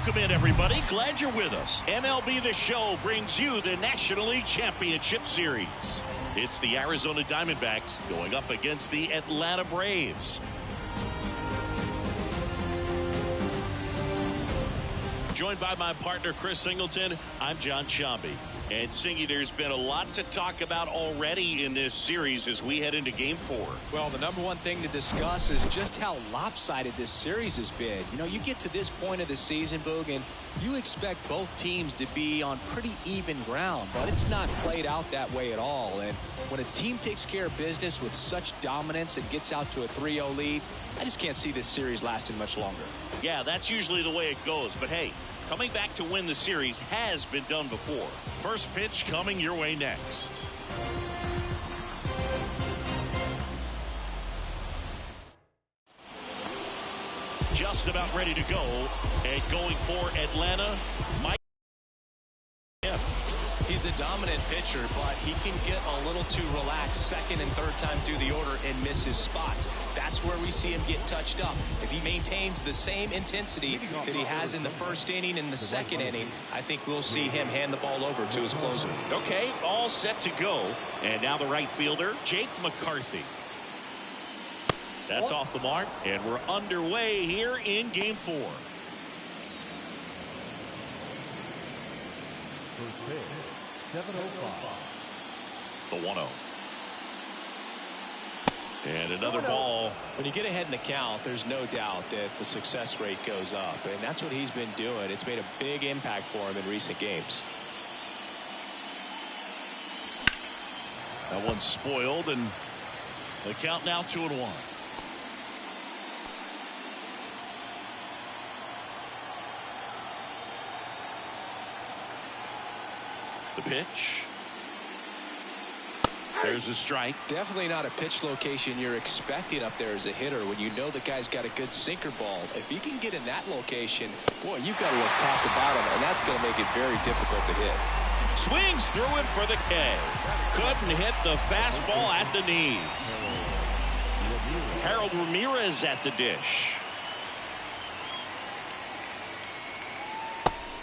Welcome in, everybody. Glad you're with us. MLB The Show brings you the National League Championship Series. It's the Arizona Diamondbacks going up against the Atlanta Braves. Joined by my partner, Chris Singleton, I'm John Shambi. And Singy, there's been a lot to talk about already in this series as we head into Game 4. Well, the number one thing to discuss is just how lopsided this series has been. You know, you get to this point of the season, Boog, and you expect both teams to be on pretty even ground, but it's not played out that way at all. And when a team takes care of business with such dominance and gets out to a 3-0 lead, I just can't see this series lasting much longer. Yeah, that's usually the way it goes. But hey, coming back to win the series has been done before. First pitch coming your way next. Just about ready to go. And going for Atlanta, Mike. He's a dominant pitcher, but he can get a little too relaxed second and third time through the order and miss his spots. That's where we see him get touched up. If he maintains the same intensity that he has in the first inning and the second inning, I think we'll see him hand the ball over to his closer. Okay, all set to go. And now the right fielder, Jake McCarthy. That's off the mark, and we're underway here in Game 4. First pitch, 7:05. The 1-0. And another ball. When you get ahead in the count, there's no doubt that the success rate goes up, and that's what he's been doing. It's made a big impact for him in recent games. That one's spoiled, and the count now 2-1. The pitch. There's a strike. Definitely not a pitch location you're expecting up there as a hitter when you know the guy's got a good sinker ball. If he can get in that location, boy, you've got to look top to bottom, and that's going to make it very difficult to hit. Swings through it for the K. Couldn't hit the fastball at the knees. Harold Ramirez at the dish.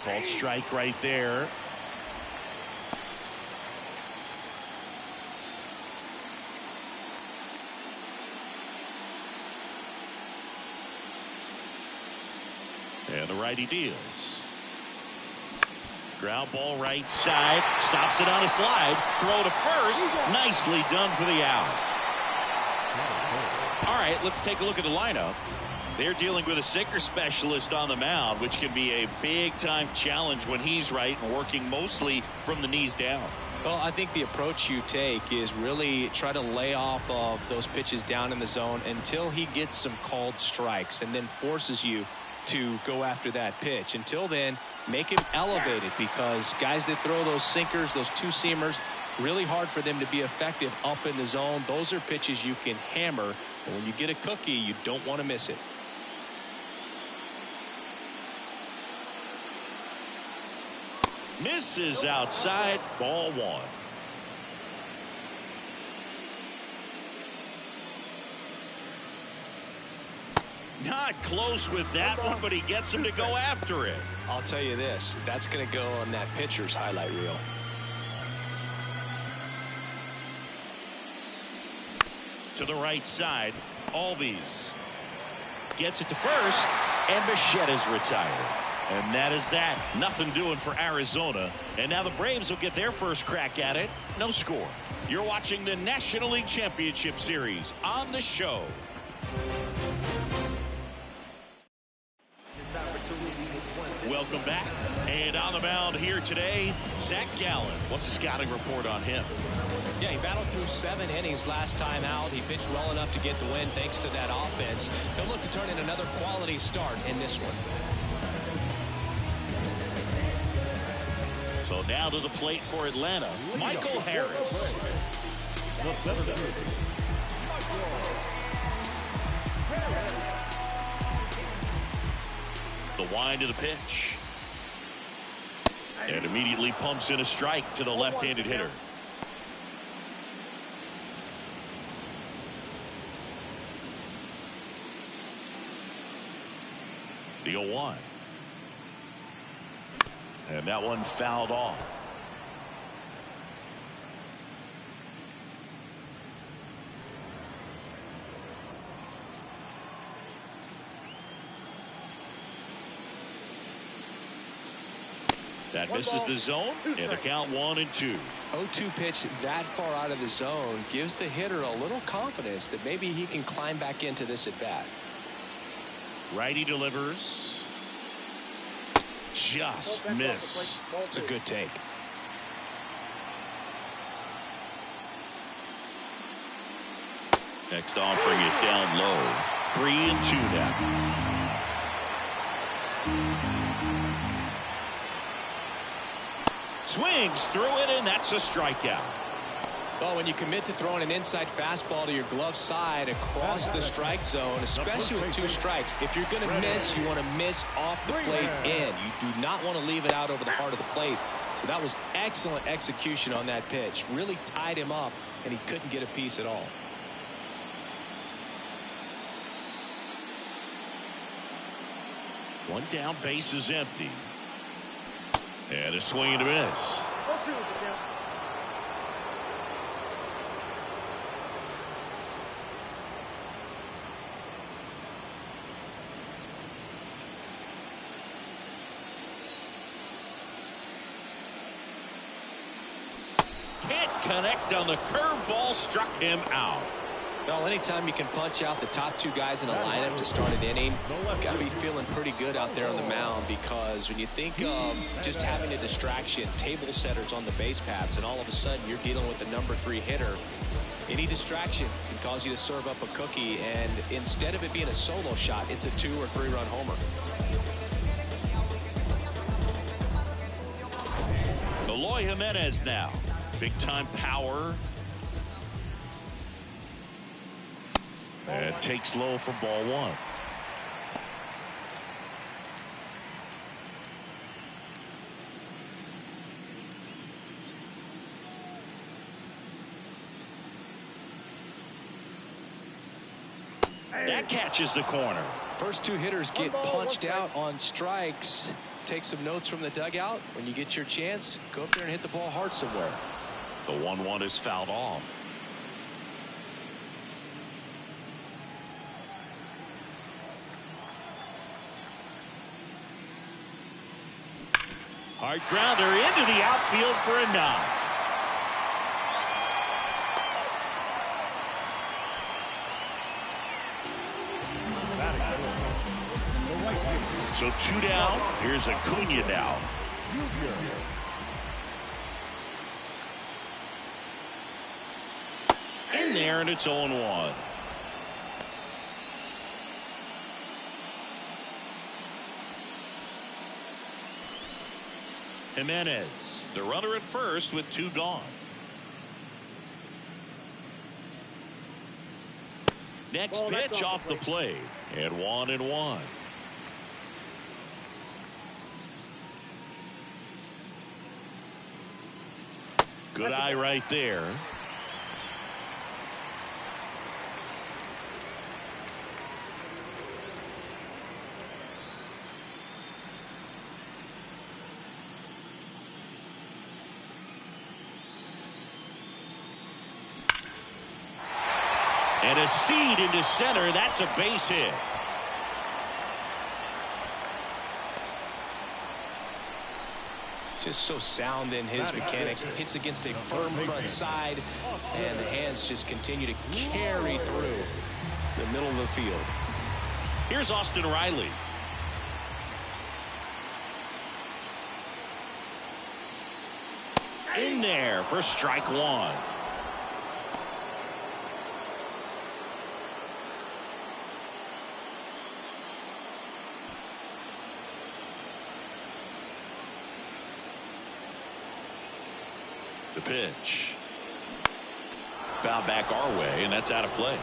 Called strike right there. And the righty deals. Ground ball right side. Stops it on a slide. Throw to first. Nicely done for the out. All right, let's take a look at the lineup. They're dealing with a sinker specialist on the mound, which can be a big-time challenge when he's right and working mostly from the knees down. Well, I think the approach you take is really try to lay off of those pitches down in the zone until he gets some called strikes and then forces you to go after that pitch. Until then, make him elevated, because guys that throw those sinkers, those two-seamers, really hard for them to be effective up in the zone. Those are pitches you can hammer, and when you get a cookie, you don't want to miss it. Misses outside. Ball 1. Not close with that one, but he gets him to go after it. I'll tell you this, that's going to go on that pitcher's highlight reel. To the right side, Albies gets it to first, and Bichetta's retired. And that is that. Nothing doing for Arizona. And now the Braves will get their first crack at it. No score. You're watching the National League Championship Series on the show. Welcome back. And on the mound here today, Zach Gallen. What's the scouting report on him? Yeah, he battled through 7 innings last time out. He pitched well enough to get the win thanks to that offense. He'll look to turn in another quality start in this one. So now to the plate for Atlanta, Michael Harris. The wind of the pitch. And immediately pumps in a strike to the left-handed hitter. The 0-1. And that one fouled off. That misses the zone, and the count 1-2. 0-2 pitch that far out of the zone gives the hitter a little confidence that maybe he can climb back into this at bat. Righty delivers. Just missed. It's a good take. Next offering is down low. 3-2 now. Swings through it, and that's a strikeout. Well, when you commit to throwing an inside fastball to your glove side across the strike zone, especially with 2 strikes, if you're going to miss, you want to miss off the plate in. You do not want to leave it out over the heart of the plate. So that was excellent execution on that pitch. Really tied him up, and he couldn't get a piece at all. One down, base is empty. And a swing and a miss. Can't connect on the curveball, struck him out. Well, anytime you can punch out the top 2 guys in a lineup to start an inning, you've got to be feeling pretty good out there on the mound, because when you think of just having a distraction, table setters on the base paths, and all of a sudden you're dealing with the number 3 hitter, any distraction can cause you to serve up a cookie, and instead of it being a solo shot, it's a 2 or 3 run homer. Eloy Jimenez now. Big time power. And takes low for ball 1. That catches the corner. First 2 hitters get punched out on strikes. Take some notes from the dugout. When you get your chance, go up there and hit the ball hard somewhere. The 1-1 is fouled off. Hard grounder into the outfield for a knock. So 2 down. Here's Acuna now. In there, and it's 0-1. Jimenez, the runner at first with 2 gone. Next pitch off the plate, and 1-1. Good eye right there. And a seed into center. That's a base hit. Just so sound in his mechanics. Hits against a firm front side, and the hands just continue to carry through the middle of the field. Here's Austin Riley. In there for strike 1. The pitch. Foul back our way, and that's out of play.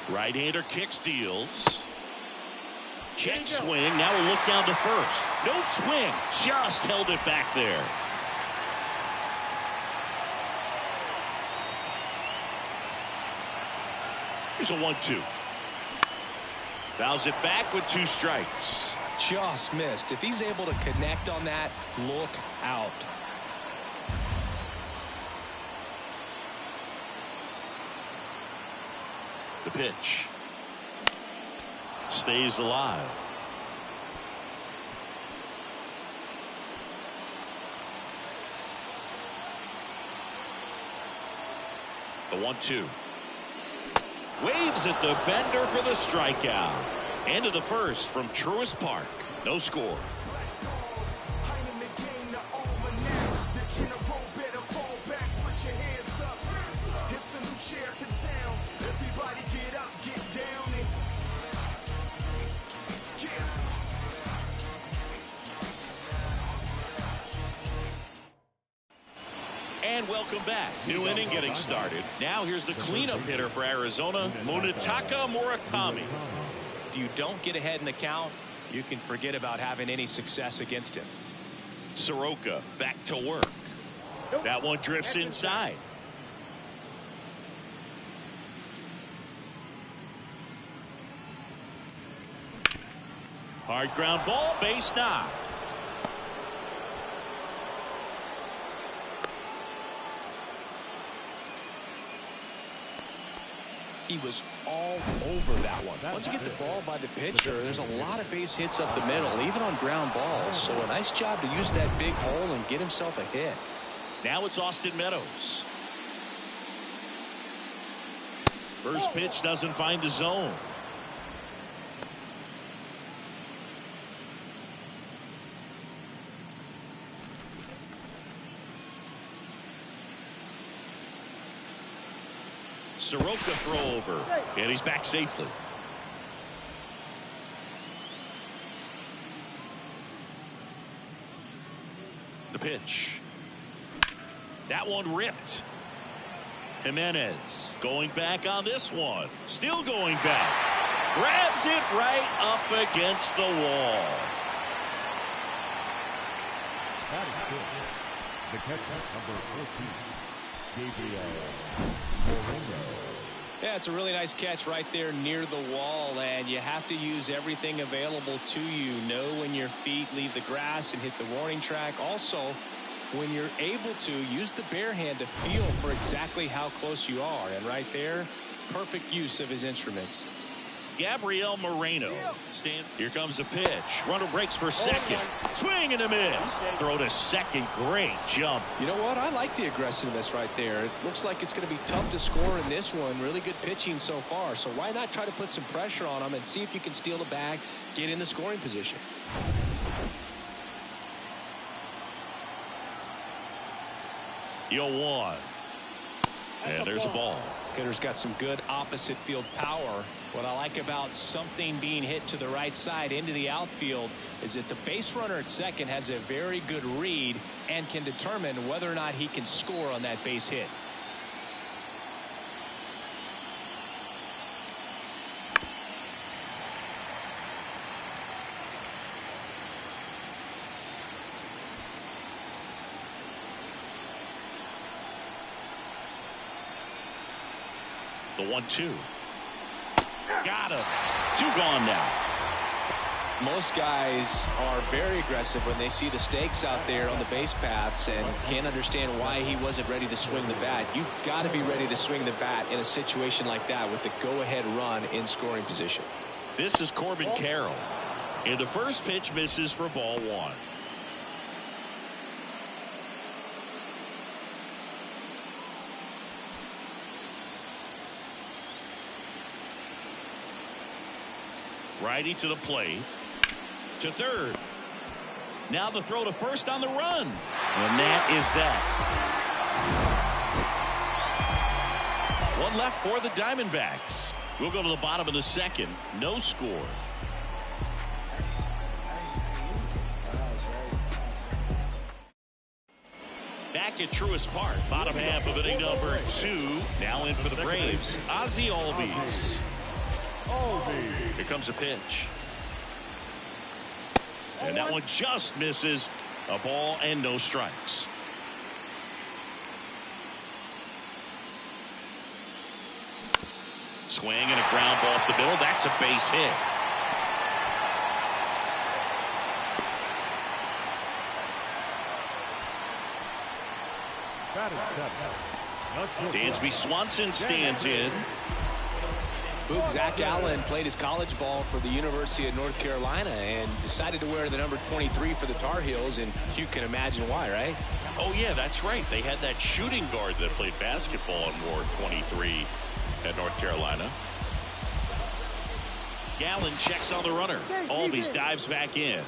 Right-hander kicks, deals. Check swing. Now we'll look down to first. No swing. Just held it back there. Here's a 1-2. Fouls it back with 2 strikes. Just missed. If he's able to connect on that, look out. The pitch stays alive. The 1-2. Waves at the bender for the strikeout. End of the first from Truist Park. No score. And welcome back. New inning getting started. Now here's the cleanup hitter for Arizona, Munetaka Murakami. If you don't get ahead in the count, you can forget about having any success against him. Soroka back to work. That one drifts inside. Hard ground ball, base knock. He was all over that one. Once you get the ball by the pitcher, there's a lot of base hits up the middle, even on ground balls. So a nice job to use that big hole and get himself a hit. Now it's Austin Meadows. First pitch doesn't find the zone. Soroka throw over, and he's back safely. The pitch. That one ripped. Jimenez going back on this one. Still going back. Grabs it right up against the wall. That is good. The catcher, number 14, Gabriel Moreno. Yeah, it's a really nice catch right there near the wall, and you have to use everything available to you. Know when your feet leave the grass and hit the warning track. Also, when you're able to, use the bare hand to feel for exactly how close you are. And right there, perfect use of his instruments. Gabriel Moreno. Here comes the pitch. Runner breaks for second. Swing and a miss. Throw to second. Great jump. You know what? I like the aggressiveness right there. It looks like it's going to be tough to score in this one. Really good pitching so far. So why not try to put some pressure on him and see if you can steal the bag, get in the scoring position. Yo, 1. And there's a ball. Hitter's got some good opposite field power. What I like about something being hit to the right side into the outfield is that the base runner at second has a very good read and can determine whether or not he can score on that base hit. The 1-2. Got him. 2 gone now. Most guys are very aggressive when they see the stakes out there on the base paths and can't understand why he wasn't ready to swing the bat. You've got to be ready to swing the bat in a situation like that with the go-ahead run in scoring position. This is Corbin Carroll. And the first pitch misses for ball 1. Righty to the plate. To third. Now the throw to first on the run. And that is that. One left for the Diamondbacks. We'll go to the bottom of the second. No score. Back at Truist Park. Bottom half of inning number 2. Now in for the Braves. Ozzie Albies. Here comes a pitch. And that one just misses. A ball and no strikes. Swing and a ground ball off the middle. That's a base hit. Dansby Swanson stands in. Boog Zach Allen played his college ball for the University of North Carolina and decided to wear the number 23 for the Tar Heels, and you can imagine why, right? Oh, yeah, that's right. They had that shooting guard that played basketball and wore 23 at North Carolina. Gallen checks on the runner. Albies dives back in.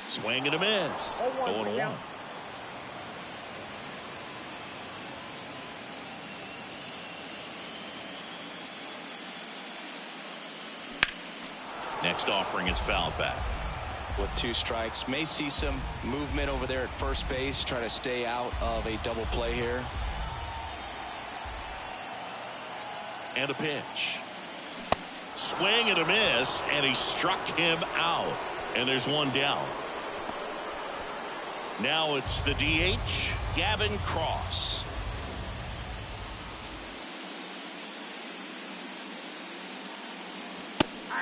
Swing and a miss. 0-1. Next offering is fouled back. With 2 strikes, may see some movement over there at first base, try to stay out of a double play here. And a pitch. Swing and a miss, and he struck him out. And there's one down. Now it's the DH, Gavin Cross.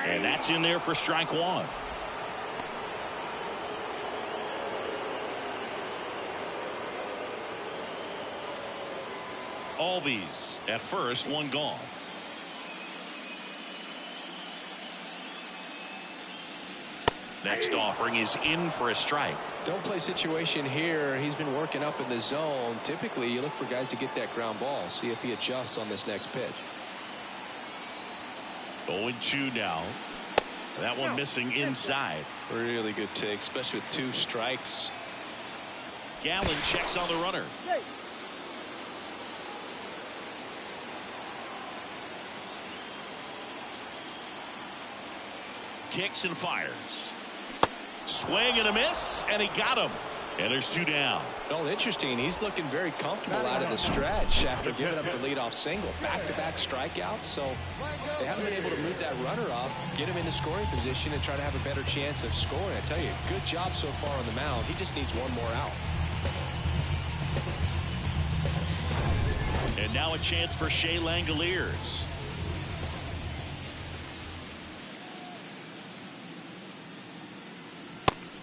And that's in there for strike 1. Albies at first, 1 gone. Next offering is in for a strike. Don't play situation here. He's been working up in the zone. Typically, you look for guys to get that ground ball. See if he adjusts on this next pitch. 0-2 now. That one missing inside. Really good take, especially with 2 strikes. Gallen checks on the runner. Kicks and fires. Swing and a miss, and he got him. And there's 2 down. Well, interesting. He's looking very comfortable out of the stretch after giving up the leadoff single. Back-to-back strikeouts, so they haven't been able to move that runner up, get him in the scoring position, and try to have a better chance of scoring. I tell you, good job so far on the mound. He just needs 1 more out. And now a chance for Shea Langoliers.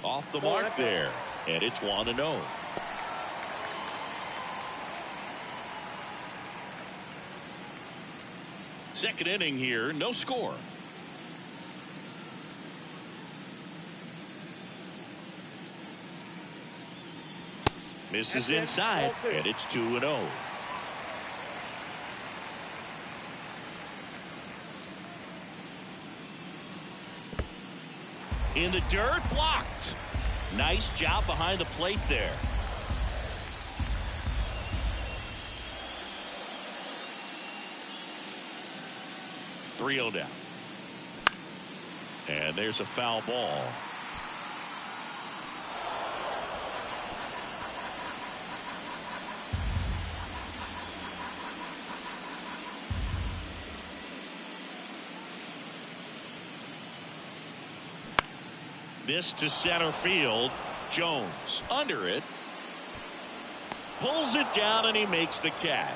Off the mark there, and it's 1-0. Second inning here, no score. Misses inside, and it's 2-0. In the dirt, blocked. Nice job behind the plate there. .3-0 down. And there's a foul ball. This to center field. Jones under it. Pulls it down and he makes the catch.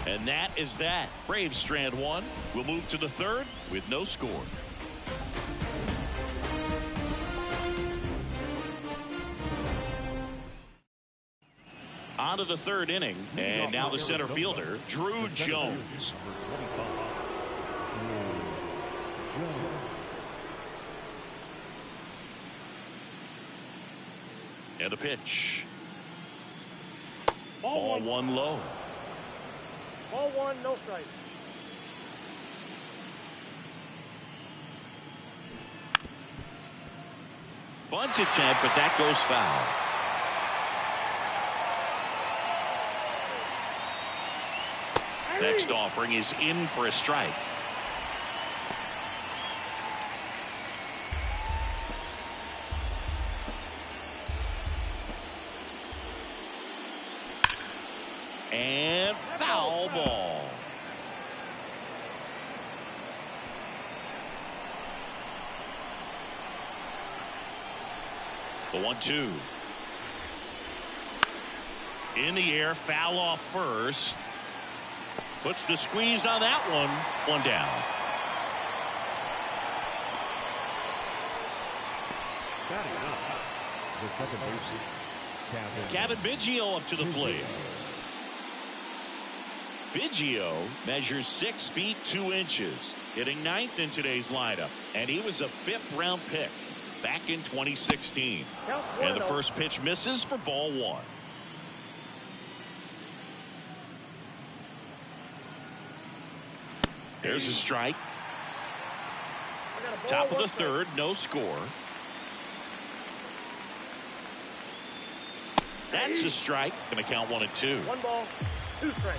And that is that. Braves strand 1. We'll move to the 3rd with no score. On to the 3rd inning. And now the center fielder, Drew Jones. And a pitch. Ball 1 low. Ball 1, no strike. Bunt attempt, but that goes foul. Next offering is in for a strike. And foul ball. The 1-2. In the air, foul off first. Puts the squeeze on that one. One down. The second baseman, Kevin Biggio up to the plate. Biggio measures 6 feet 2 inches, hitting 9th in today's lineup, and he was a 5th-round pick back in 2016. And the first pitch misses for ball 1. There's a strike. Top of the 3rd, no score. That's a strike. Going to count 1-2. 1 ball, 2 strikes.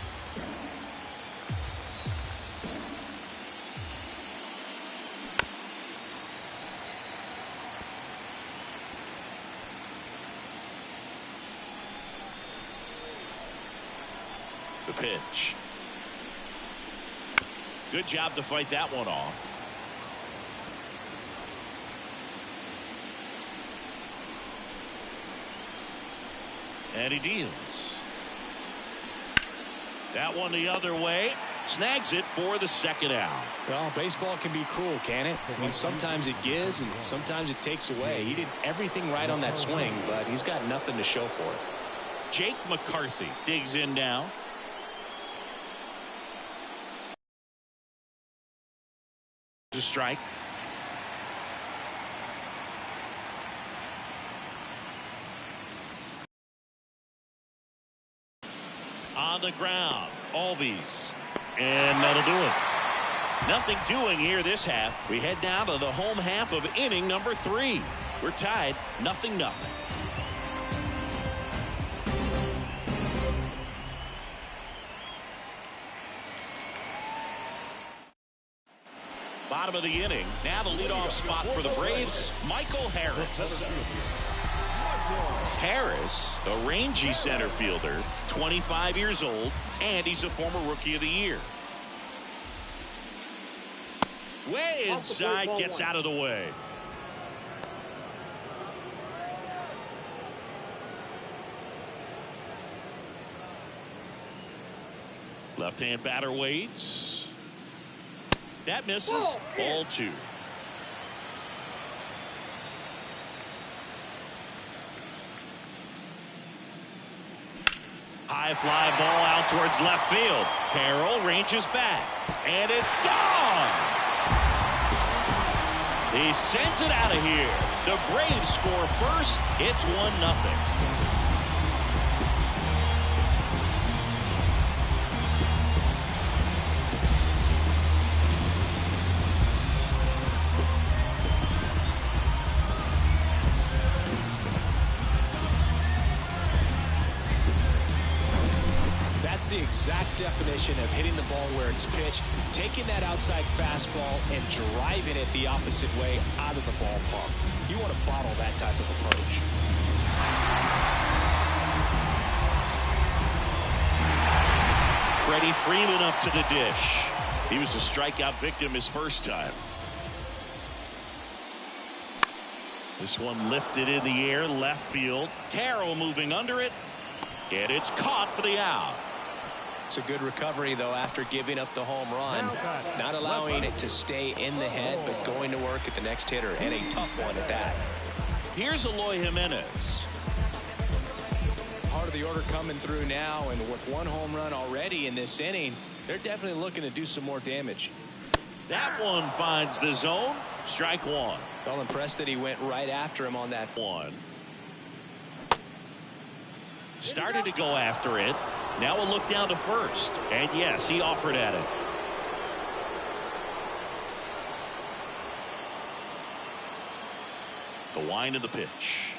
The pitch. Good job to fight that one off. And he deals. That one the other way. Snags it for the 2nd out. Well, baseball can be cruel, can it? I mean, sometimes it gives and sometimes it takes away. He did everything right on that swing, but he's got nothing to show for it. Jake McCarthy digs in now. A strike. On the ground, Albies, and that'll do it. Nothing doing here this half. We head down to the home half of inning number 3. We're tied 0-0. Bottom of the inning. Now the leadoff spot for the Braves, Michael Harris. Harris, a rangy center fielder, 25 years old, and he's a former Rookie of the Year. Way inside, gets out of the way. Left-hand batter waits. That misses. Ball 2. High fly ball out towards left field. Carroll ranges back, and it's gone. He sends it out of here. The Braves score first. It's 1-0. The exact definition of hitting the ball where it's pitched, taking that outside fastball and driving it the opposite way out of the ballpark. You want to bottle that type of approach. Freddie Freeman up to the dish. He was a strikeout victim his first time. This one lifted in the air, left field. Carroll moving under it, and it's caught for the out. It's a good recovery, though, after giving up the home run. Not allowing it to stay in the head, but going to work at the next hitter, and a tough one at that. Here's Eloy Jimenez. Part of the order coming through now, and with 1 home run already in this inning, they're definitely looking to do some more damage. That one finds the zone. Strike 1. Well, impressed that he went right after him on that one. Started to go after it. Now a look down to first. And yes, he offered at it. The wind of the pitch.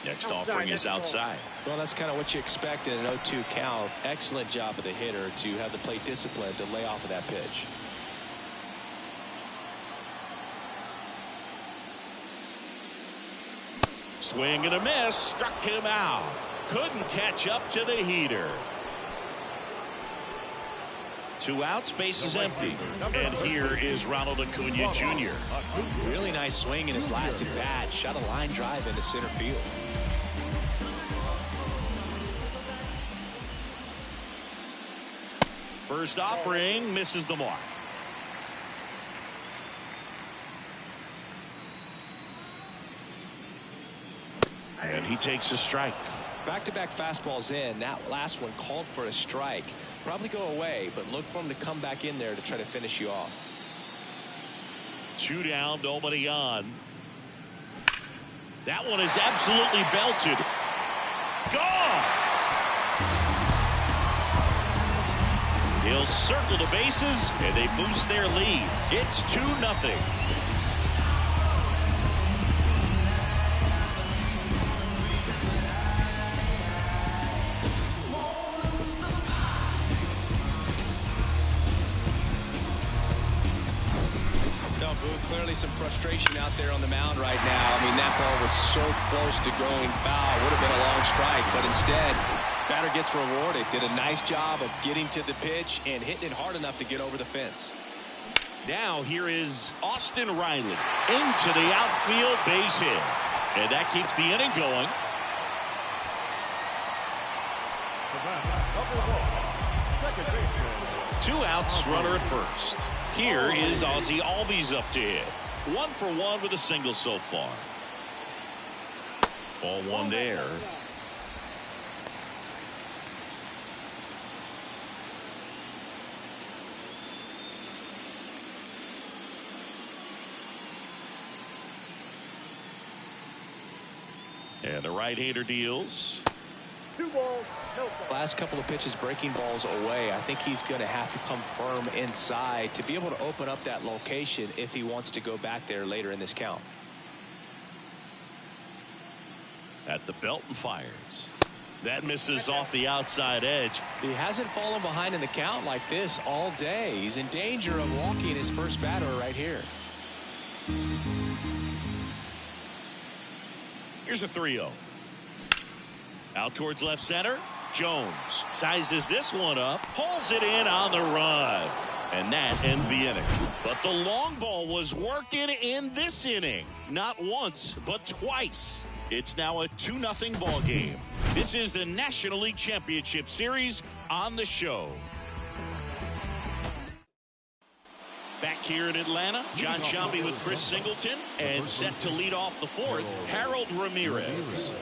Next offering is outside. Well, that's kind of what you expect in an 0-2 count. Excellent job of the hitter to have the plate discipline to lay off of that pitch. Swing and a miss. Struck him out. Couldn't catch up to the heater. 2 outs, base is empty. And here is Ronald Acuna Jr. Really nice swing in his last at bat. Shot a line drive into center field. First offering misses the mark. And he takes a strike. Back-to-back fastballs in. That last one called for a strike. Probably go away, but look for him to come back in there to try to finish you off. 2 down, nobody on. That one is absolutely belted. Gone! He'll circle the bases, and they boost their lead. It's 2-0. Clearly some frustration out there on the mound right now. I mean, that ball was so close to going foul. Would have been a long strike, but instead, batter gets rewarded. Did a nice job of getting to the pitch and hitting it hard enough to get over the fence. Now here is Austin Riley into the outfield, base hit. And that keeps the inning going. Second baseman. 2 outs, runner at first. Here is Ozzie Albies up to hit. 1 for 1 with a single so far. Ball 1 there. And the right-hander deals. 2 balls, no strikes. Last couple of pitches breaking balls away. I think he's going to have to come firm inside to be able to open up that location if he wants to go back there later in this count. At the belt and fires. That misses off the outside edge. He hasn't fallen behind in the count like this all day. He's in danger of walking his first batter right here. Here's a 3-0. Out towards left center. Jones sizes this one up, pulls it in on the run, and that ends the inning. But the long ball was working in this inning, not once but twice. It's now a 2-0 ball game. This is the National League Championship Series on the show. Back here in Atlanta, John Shelby with Chris Singleton, and set to lead off the 4th, Harold Ramirez.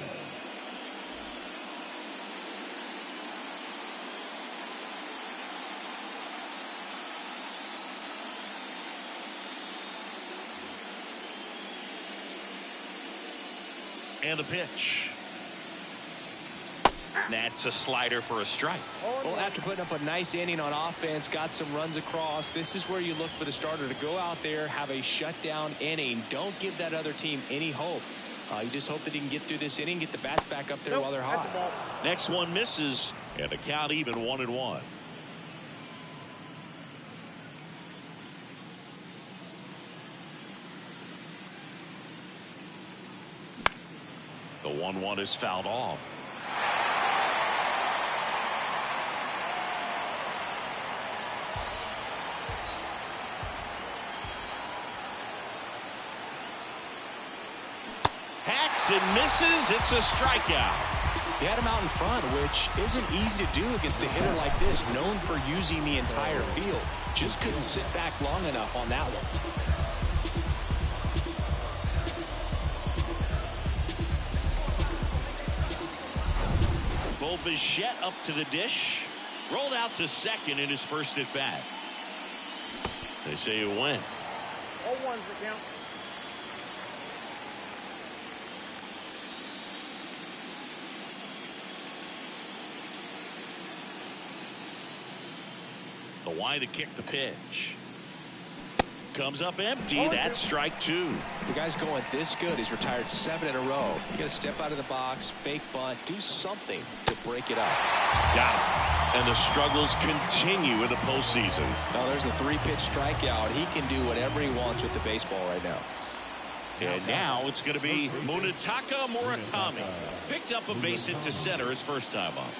And the pitch. That's a slider for a strike. Well, after putting up a nice inning on offense, got some runs across, this is where you look for the starter to go out there, have a shutdown inning. Don't give that other team any hope. You just hope that he can get through this inning, get the bats back up there while they're hot. Next one misses, and the count even 1-1. The 1-1 is fouled off. Hacks and misses. It's a strikeout. He had him out in front, which isn't easy to do against a hitter like this, known for using the entire field. Just couldn't sit back long enough on that one. Bichette up to the dish. Rolled out to second in his first at bat. They say you win. 0-1's the count. The wide to kick the pitch. Comes up empty. That's strike 2. The guy's going this good. He's retired 7 in a row. You got to step out of the box, fake bunt, do something to break it up. Got it. And the struggles continue in the postseason. Now there's a 3-pitch strikeout. He can do whatever he wants with the baseball right now. And now it's going to be Munetaka Murakami. Picked up a base hit to center his first time up.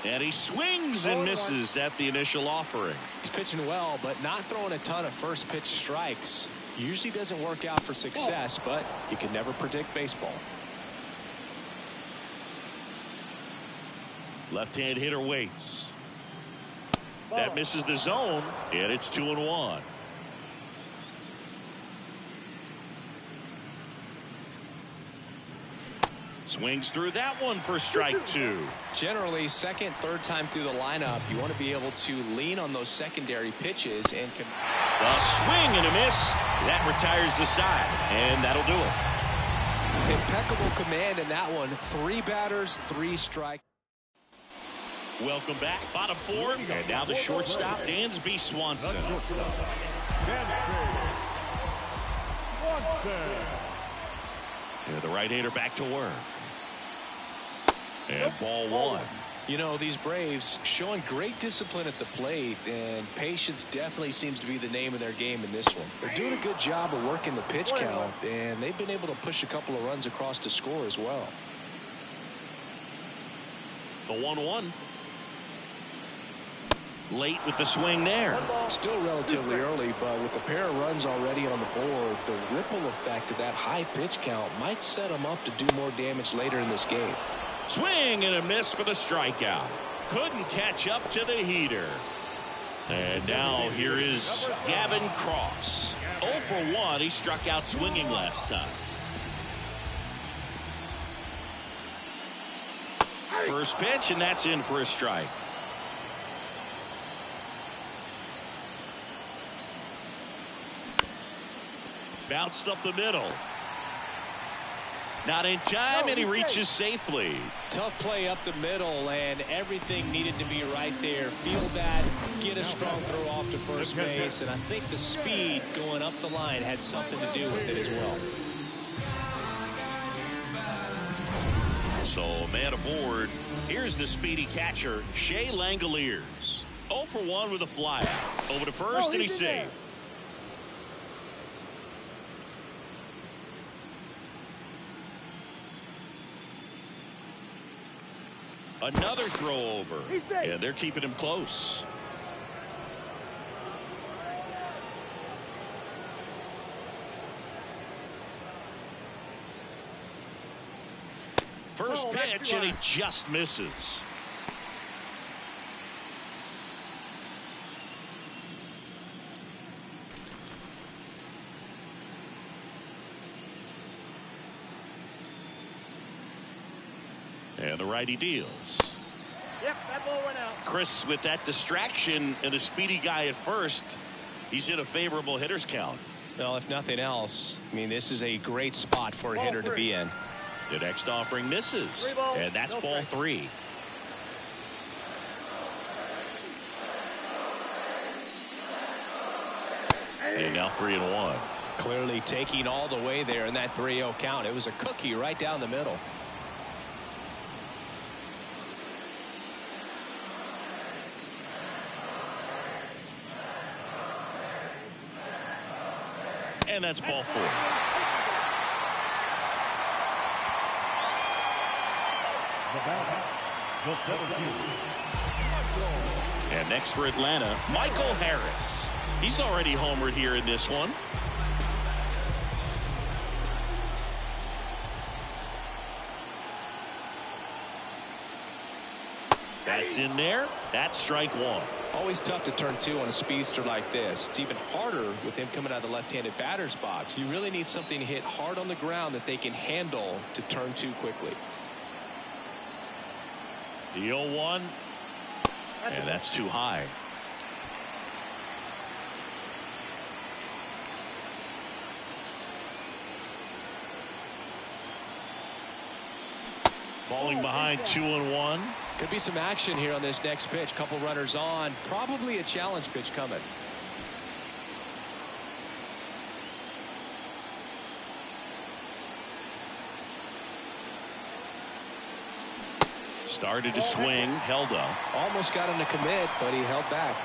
And he swings and misses at the initial offering. He's pitching well, but not throwing a ton of first pitch strikes. Usually doesn't work out for success, but you can never predict baseball. Left-hand hitter waits. That misses the zone, and it's 2-1. Swings through that one for strike 2. Generally, second, third time through the lineup, you want to be able to lean on those secondary pitches and A swing and a miss. That retires the side, and that'll do it. impeccable command in that one. 3 batters, 3 strikes. Welcome back, bottom 4, and now the shortstop, Dansby Swanson. And the right-hander back to work. And ball 1. You know, these Braves showing great discipline at the plate, and patience definitely seems to be the name of their game in this one. They're doing a good job of working the pitch count, and they've been able to push a couple of runs across to score as well. The 1-1. Late with the swing there. Still relatively early, but with the pair of runs already on the board, the ripple effect of that high pitch count might set them up to do more damage later in this game. Swing and a miss for the strikeout. Couldn't catch up to the heater. And now here is Gavin Cross. 0 for 1. He struck out swinging last time. First pitch, and that's in for a strike. Bounced up the middle. Not in time, and he reaches safely. Tough play up the middle, and everything needed to be right there. Feel that, get a strong throw off to first base, and I think the speed going up the line had something to do with it as well. So, man aboard. Here's the speedy catcher, Shea Langoliers. 0 for 1 with a flyout. Over to first, and he's safe. Another throw over, and they're keeping him close. First pitch, and he just misses. And the righty deals. Yep, that ball went out. Chris, with that distraction and a speedy guy at first, he's in a favorable hitter's count. Well, if nothing else, I mean, this is a great spot for a hitter to be in. The next offering misses, and that's ball 3. And now 3-1. Clearly taking all the way there in that 3-0 count. It was a cookie right down the middle. And that's ball 4. And next for Atlanta, Michael Harris. He's already homered here in this one. That's in there. That's strike 1. Always tough to turn 2 on a speedster like this. It's even harder with him coming out of the left-handed batter's box. You really need something to hit hard on the ground that they can handle to turn 2 quickly. The 0-1. And that's too high. Falling behind 2-1. Could be some action here on this next pitch. Couple runners on. Probably a challenge pitch coming. Started to swing, held up. Almost got him to commit, but he held back.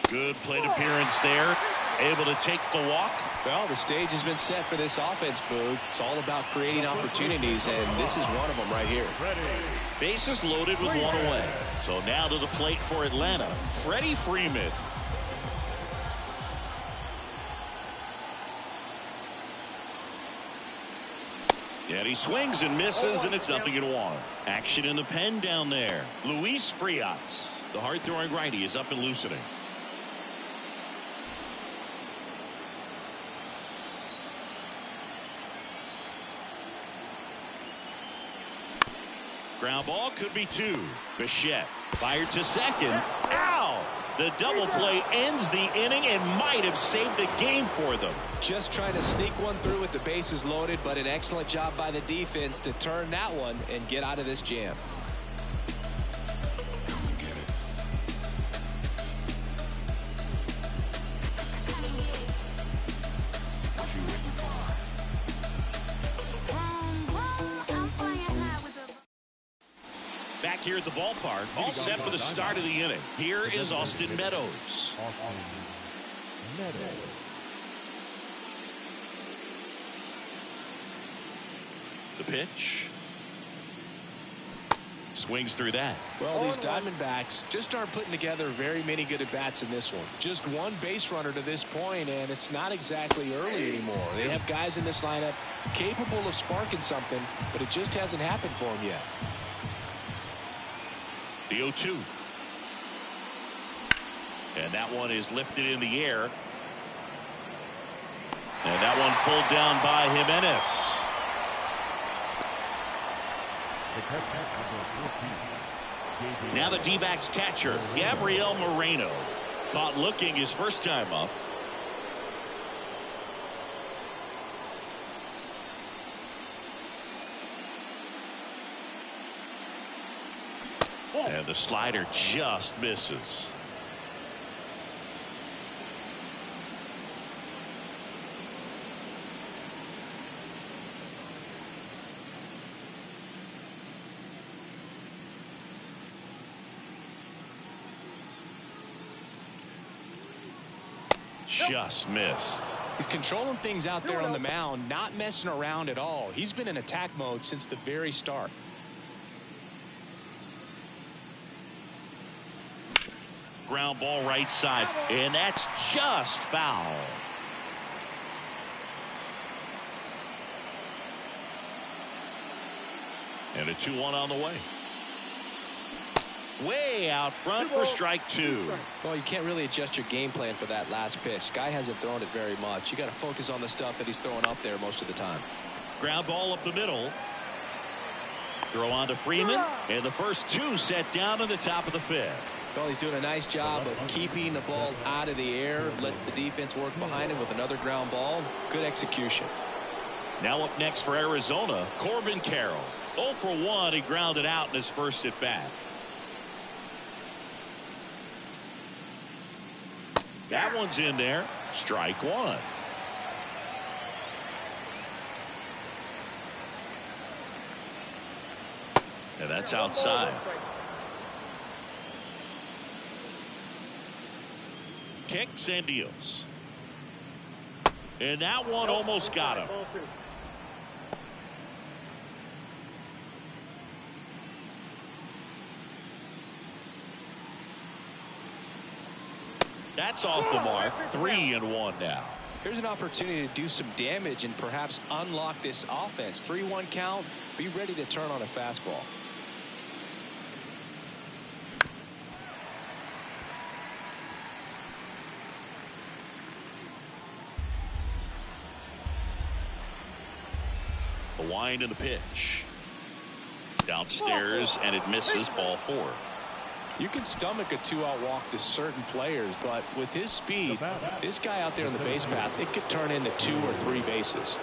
Good plate appearance there. able to take the walk. Well, the stage has been set for this offense, Boog. It's all about creating opportunities, and this is one of them right here. Bases loaded with one away. So now to the plate for Atlanta, Freddie Freeman. And he swings and misses, and it's nothing in one. Action in the pen down there. Luis Frias, the hard-throwing righty, is up and loosening. Ground ball could be two. Bichette fired to second. Ow! The double play ends the inning and might have saved the game for them. Just trying to sneak one through with the bases loaded, but an excellent job by the defense to turn that one and get out of this jam. Back here at the ballpark, all set for the start of the inning. Here is Austin Meadows. The pitch. Swings through that. Well, these Diamondbacks just aren't putting together very many good at-bats in this one. Just one base runner to this point, and it's not exactly early anymore. They have guys in this lineup capable of sparking something, but it just hasn't happened for them yet. The 0-2. And that one is lifted in the air. And that one pulled down by Jimenez. Now the D-backs catcher, Gabriel Moreno. Caught looking his first time up. And the slider just misses. Just missed. He's controlling things out there on the mound, not messing around at all. He's been in attack mode since the very start. Ground ball right side, and that's just foul. And a 2-1 on the way. Way out front for strike two. Well, you can't really adjust your game plan for that last pitch. Guy hasn't thrown it very much. You got to focus on the stuff that he's throwing up there most of the time. Ground ball up the middle. Throw on to Freeman, and the first two set down to the top of the fifth. Well, he's doing a nice job of keeping the ball out of the air. Lets the defense work behind him with another ground ball. Good execution. Now up next for Arizona, Corbin Carroll. 0 for 1. He grounded out in his first at bat. That one's in there. Strike one. And that's outside. Kicks and deals. And that one almost got him. That's off the mark. 3-1 now. Here's an opportunity to do some damage and perhaps unlock this offense. 3-1 count. Be ready to turn on a fastball. The wind and the pitch. Downstairs, and it misses. Ball 4. You can stomach a 2-out walk to certain players, but with his speed, this guy out there in the base pass, it could turn into 2 or 3 bases.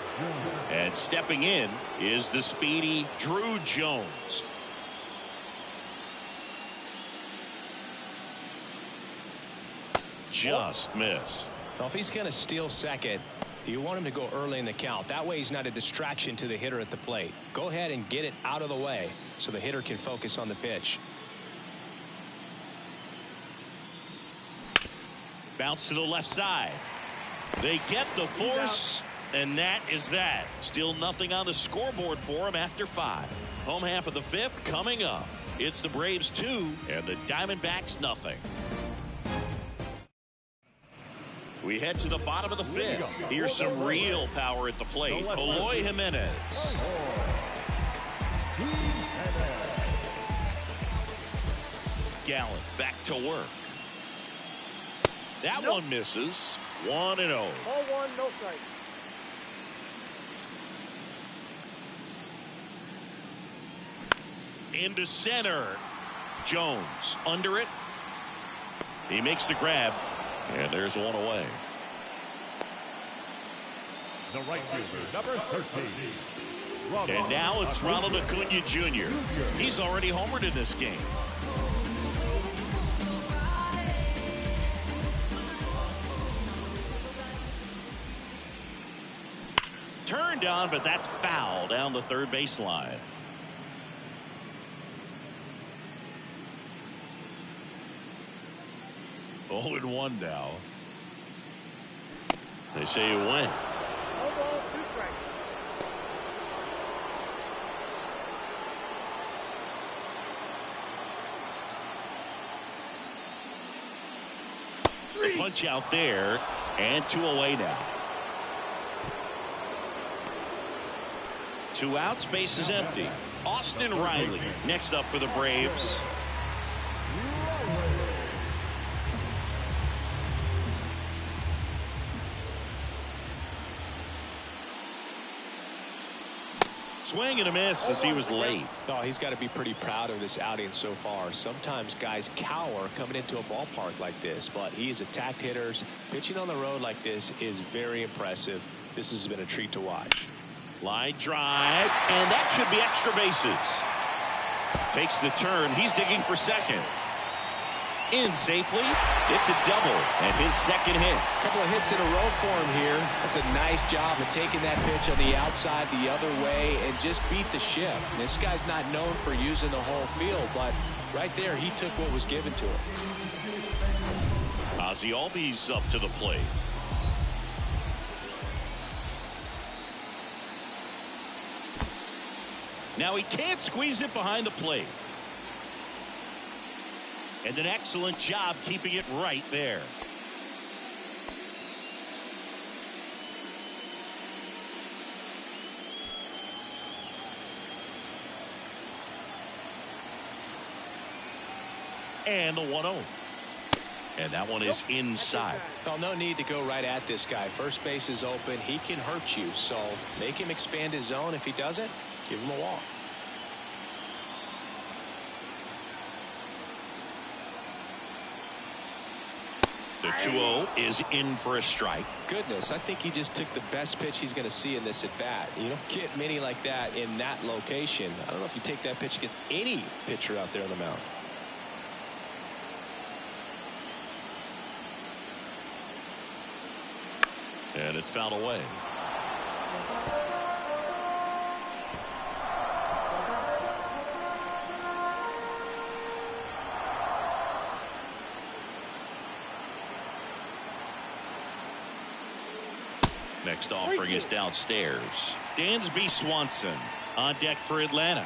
And stepping in is the speedy Drew Jones. Just missed. Now, if he's going to steal second, you want him to go early in the count. That way he's not a distraction to the hitter at the plate. Go ahead and get it out of the way so the hitter can focus on the pitch. Bounce to the left side. They get the force, and that is that. Still nothing on the scoreboard for them after 5. Home half of the 5th coming up. It's the Braves 2 and the Diamondbacks nothing. We head to the bottom of the 5th. Here's some real power at the plate. Eloy Jimenez. Gallen back to work. That one misses. 1-0. Ball 1, no strike. Into center. Jones under it. He makes the grab. And there's one away. The right fielder, number 13. And now it's Ronald Acuna Jr. He's already homered in this game. Turned on, but that's foul down the third baseline. Oh, 0-1 now. They say you win. No ball, 2 strikes. The punch out there, and 2 away now. 2 outs, base is empty. Austin Riley next up for the Braves. Swing and a miss as he was late. Oh, he's got to be pretty proud of this outing so far. Sometimes guys cower coming into a ballpark like this, but he's attacked hitters. Pitching on the road like this is very impressive. This has been a treat to watch. Line drive, and that should be extra bases. Takes the turn. He's digging for second. In safely. It's a double, and his second hit. A couple of hits in a row for him here. That's a nice job of taking that pitch on the outside the other way and just beat the ship. This guy's not known for using the whole field, but right there he took what was given to him. Ozzie Albies up to the plate. Now he can't squeeze it behind the plate. And an excellent job keeping it right there. And the 1-0. And that one is inside. Well, no need to go right at this guy. First base is open. He can hurt you. So make him expand his zone. If he doesn't, give him a walk. The 2-0 is in for a strike. Goodness, I think he just took the best pitch he's going to see in this at bat. You don't get many like that in that location. I don't know if you take that pitch against any pitcher out there on the mound. And it's fouled away. Next offering is downstairs. Dansby Swanson on deck for Atlanta.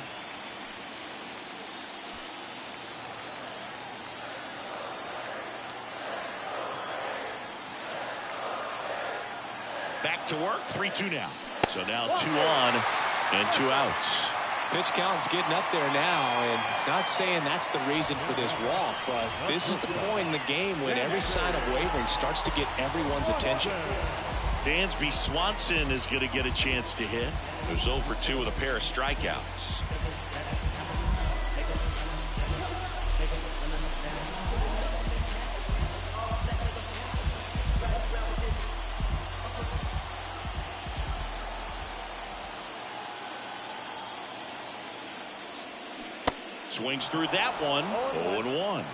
Back to work. 3-2 now. So now 2 on and 2 outs. Pitch count's getting up there now, and not saying that's the reason for this walk, but this is the point in the game when every sign of wavering starts to get everyone's attention. Dansby Swanson is going to get a chance to hit. There's 0 for 2 with a pair of strikeouts. Swings through that one. 0-1.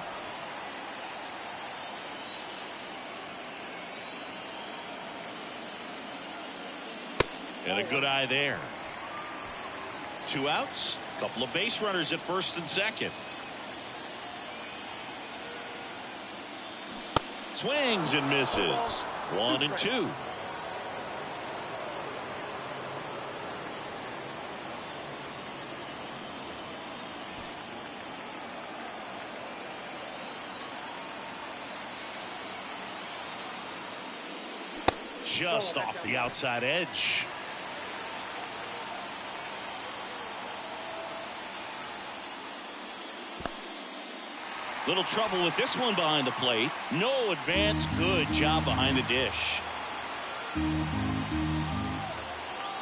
And a good eye there. 2 outs. Couple of base runners at first and second. Swings and misses. 1 and 2. just off the outside edge. Little trouble with this one behind the plate. No advance. Good job behind the dish.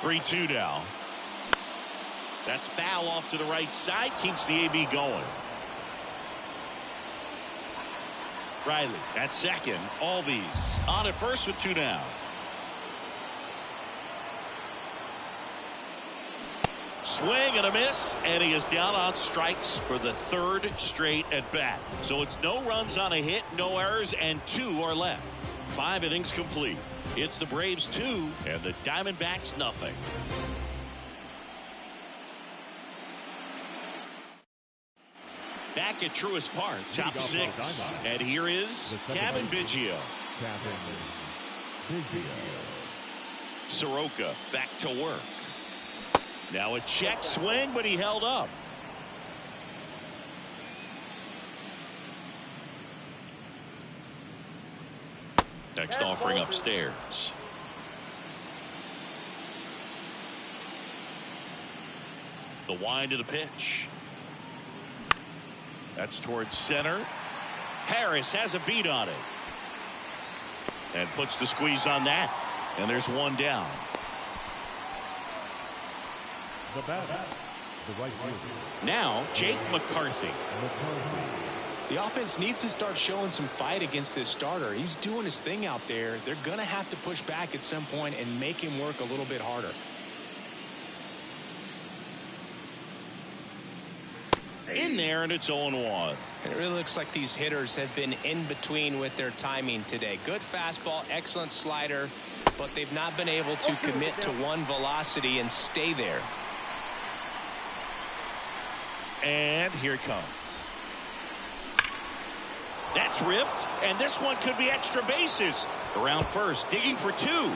3-2 now. That's foul off to the right side. Keeps the AB going. Riley at second. Albies on at first with 2 down. Swing and a miss, and he is down on strikes for the 3rd straight at bat. So it's no runs on a hit, no errors, and 2 are left. 5 innings complete. It's the Braves 2 and the Diamondbacks nothing. Back at Truist Park, top 6. And here is Kevin Biggio. Soroka back to work. Now a check swing, but he held up. Next offering upstairs. The wind of the pitch. That's towards center. Harris has a beat on it. And puts the squeeze on that. And there's 1 down. The batter, the right fielder. Now Jake McCarthy. The offense needs to start showing some fight against this starter. He's doing his thing out there. They're going to have to push back at some point and make him work a little bit harder. In there, and it's 0-1. And it really looks like these hitters have been in between with their timing today. Good fastball, excellent slider, but they've not been able to commit to one velocity and stay there. And here it comes. That's ripped, and this one could be extra bases. Around first, digging for 2.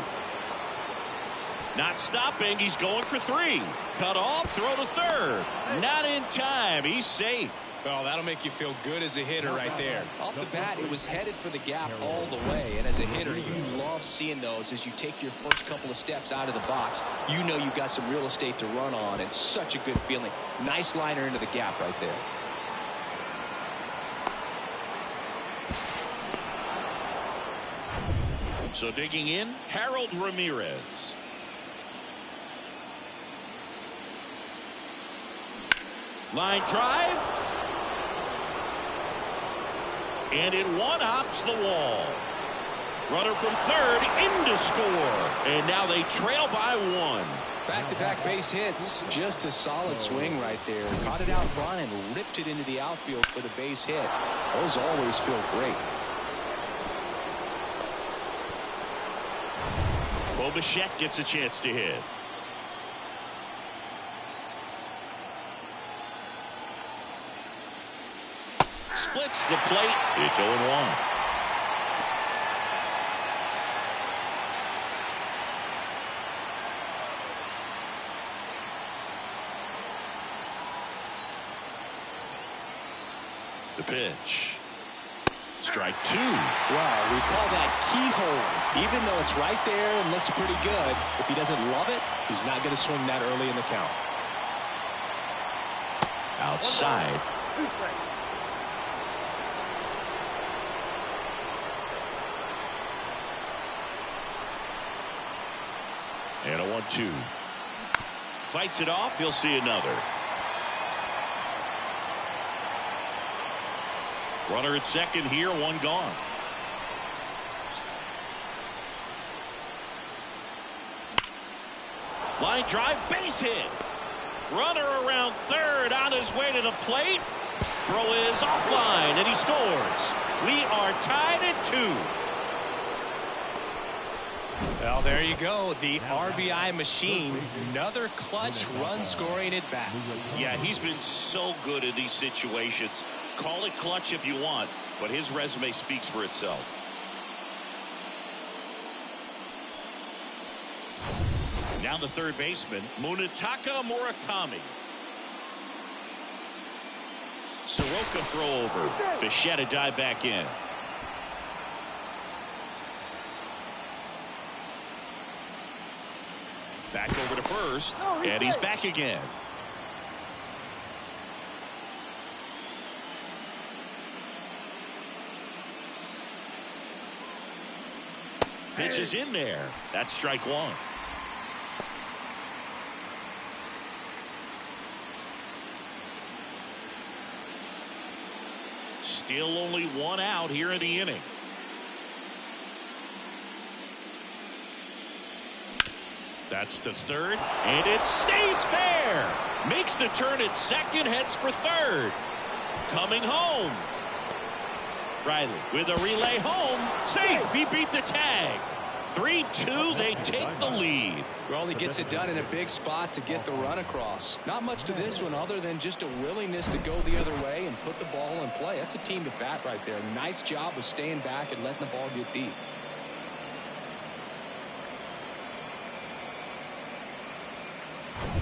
Not stopping, he's going for 3. Cut off, throw to third. Not in time, he's safe. Oh, that'll make you feel good as a hitter right there. Off the bat, it was headed for the gap all the way. And as a hitter, you love seeing those as you take your first couple of steps out of the box. You know you've got some real estate to run on. It's such a good feeling. Nice liner into the gap right there. So digging in, Harold Ramirez. Line drive. And it one-hops the wall. Runner from third in to score. And now they trail by 1. Back-to-back base hits. Just a solid swing right there. Caught it out front and ripped it into the outfield for the base hit. Those always feel great. Bo Bichette gets a chance to hit. Splits the plate. It's 0-1. The pitch. Strike 2. Wow, we call that keyhole. Even though it's right there and looks pretty good, if he doesn't love it, he's not going to swing that early in the count. Outside. 2 strikes. And a 1-2. Fights it off. He'll see another. Runner at second here, 1 gone. Line drive, base hit. Runner around third on his way to the plate. Throw is offline, and he scores. We are tied at 2. Well, there you go. The RBI machine. Another clutch run scoring at bat. Yeah, he's been so good in these situations. Call it clutch if you want, but his resume speaks for itself. Now the third baseman, Munetaka Murakami. Soroka throw over. Bichette dive back in. Back over to first, and he's back again. Pitch is in there. That's strike one. Still only one out here in the inning. That's to third, and it stays fair. Makes the turn at second, heads for third. Coming home. Riley with a relay home. Safe. He beat the tag. 3-2. They take the lead. Well, he gets it done in a big spot to get the run across. Not much to this one other than just a willingness to go the other way and put the ball in play. That's a team at bat right there. Nice job of staying back and letting the ball get deep.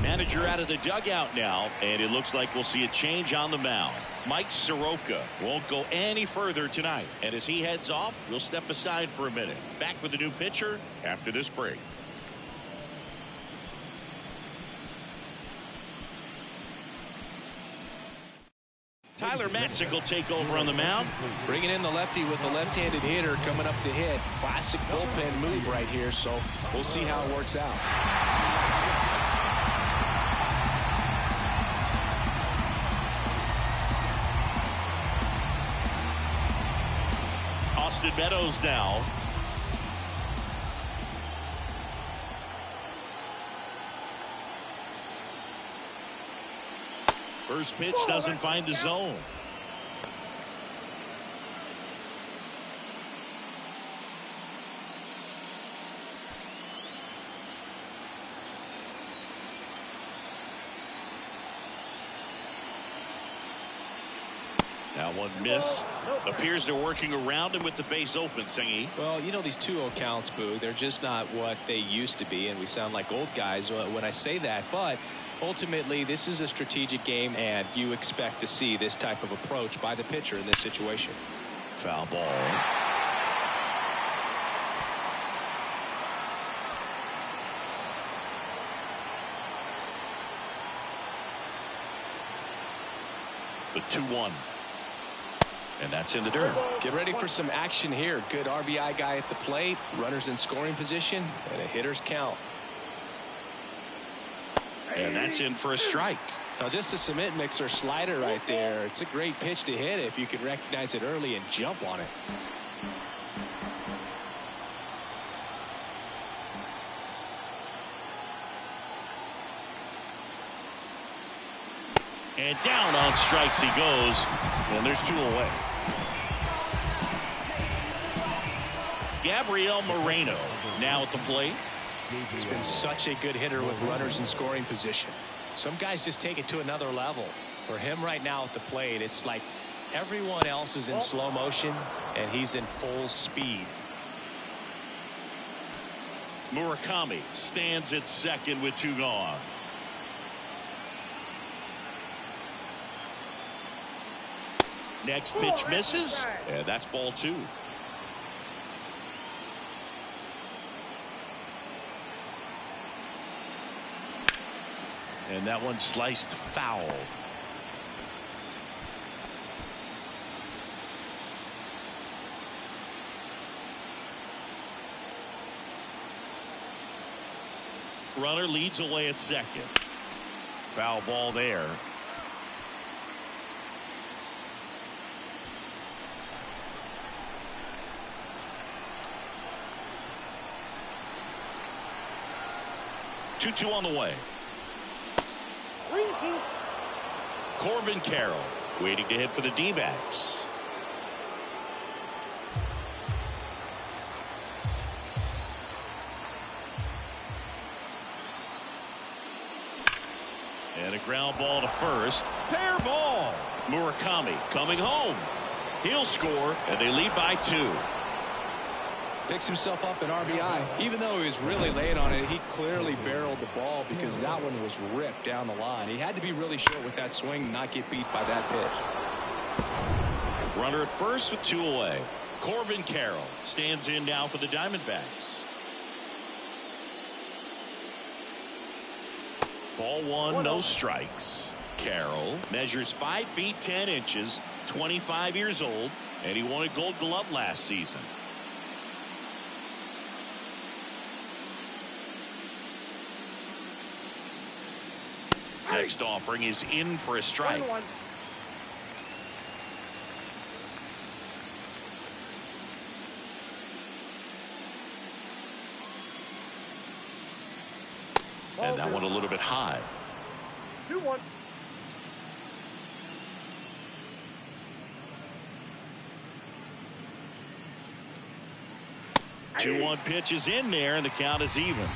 Manager out of the dugout now, and it looks like we'll see a change on the mound. Mike Soroka won't go any further tonight, and as he heads off, we'll step aside for a minute. Back with the new pitcher after this break. Tyler Matzik will take over on the mound. Bringing in the lefty with the left-handed hitter coming up to hit. Classic bullpen move right here, so we'll see how it works out. Austin Meadows now. First pitch doesn't find the zone. That one missed. Appears they're working around him with the base open, Singy. Well, you know, these 2-0 counts, Boo, they're just not what they used to be, and we sound like old guys when I say that. But ultimately, this is a strategic game, and you expect to see this type of approach by the pitcher in this situation. Foul ball. The 2-1. And that's in the dirt. Get ready for some action here. Good RBI guy at the plate. Runners in scoring position. And a hitter's count. And that's in for a strike. Now just a cement mixer slider right there. It's a great pitch to hit if you can recognize it early and jump on it. And down on strikes he goes. And there's 2 away. Gabriel Moreno now at the plate. He's been such a good hitter with runners in scoring position. Some guys just take it to another level. For him right now at the plate, it's like everyone else is in slow motion and he's in full speed. Murakami stands at second with 2 gone. Next pitch misses, and that's ball 2. And that one sliced foul. Runner leads away at second. Foul ball there. Two on the way. Corbin Carroll waiting to hit for the D-backs. And a ground ball to first. Fair ball. Murakami coming home. He'll score, and they lead by 2. Picks himself up an RBI. Even though he was really late on it, he clearly barreled the ball because that one was ripped down the line. He had to be really short with that swing and not get beat by that pitch. Runner at first with 2 away. Corbin Carroll stands in now for the Diamondbacks. Ball one, no strikes. Carroll measures 5 feet 10 inches, 25 years old, and he won a Gold Glove last season. Next offering is in for a strike. And that one a little bit high. 2-1. Two 2-1 pitch is in there, and the count is even.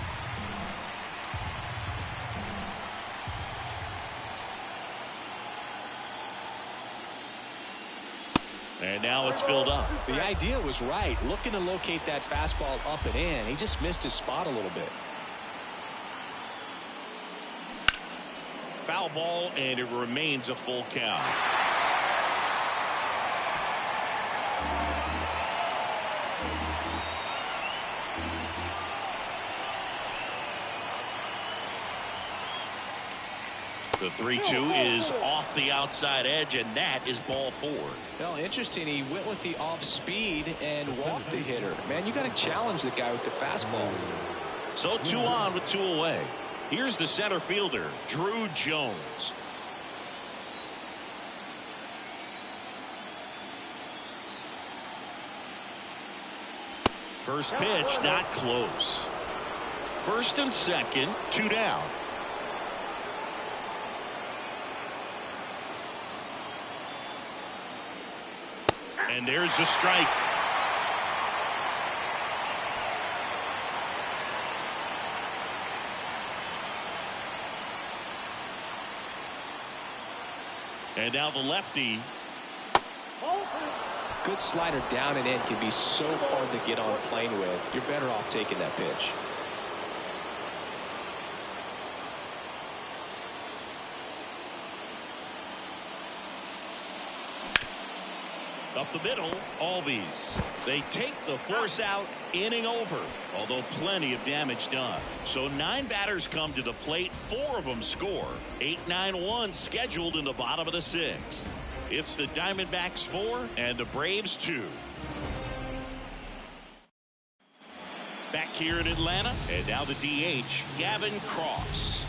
And now it's filled up. The idea was right, looking to locate that fastball up and in. He just missed his spot a little bit. Foul ball, and it remains a full count. The 3-2 is off the outside edge, and that is ball 4. Well, interesting. He went with the off speed and walked the hitter. Man, you got to challenge the guy with the fastball. So 2 on with 2 away. Here's the center fielder, Drew Jones. First pitch, not close. First and second, 2 down. And there's the strike. And now the lefty. Good slider down and in can be so hard to get on plane with. You're better off taking that pitch. Up the middle, Albies. They take the force out, inning over, although plenty of damage done. So 9 batters come to the plate, 4 of them score. 8-9-1 scheduled in the bottom of the 6th. It's the Diamondbacks 4 and the Braves 2. Back here in Atlanta, and now the DH, Gavin Cross.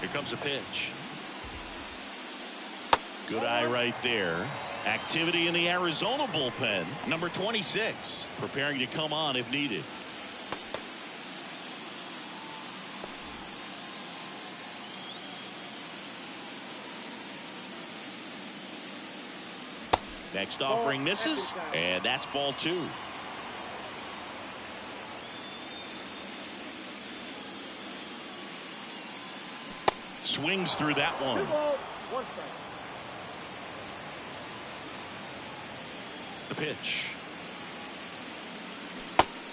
Here comes a pitch. Good eye right there. Activity in the Arizona bullpen. Number 26 preparing to come on if needed. Next offering misses, and that's ball 2. Swings through that one. 2 balls, 1 strike. The pitch.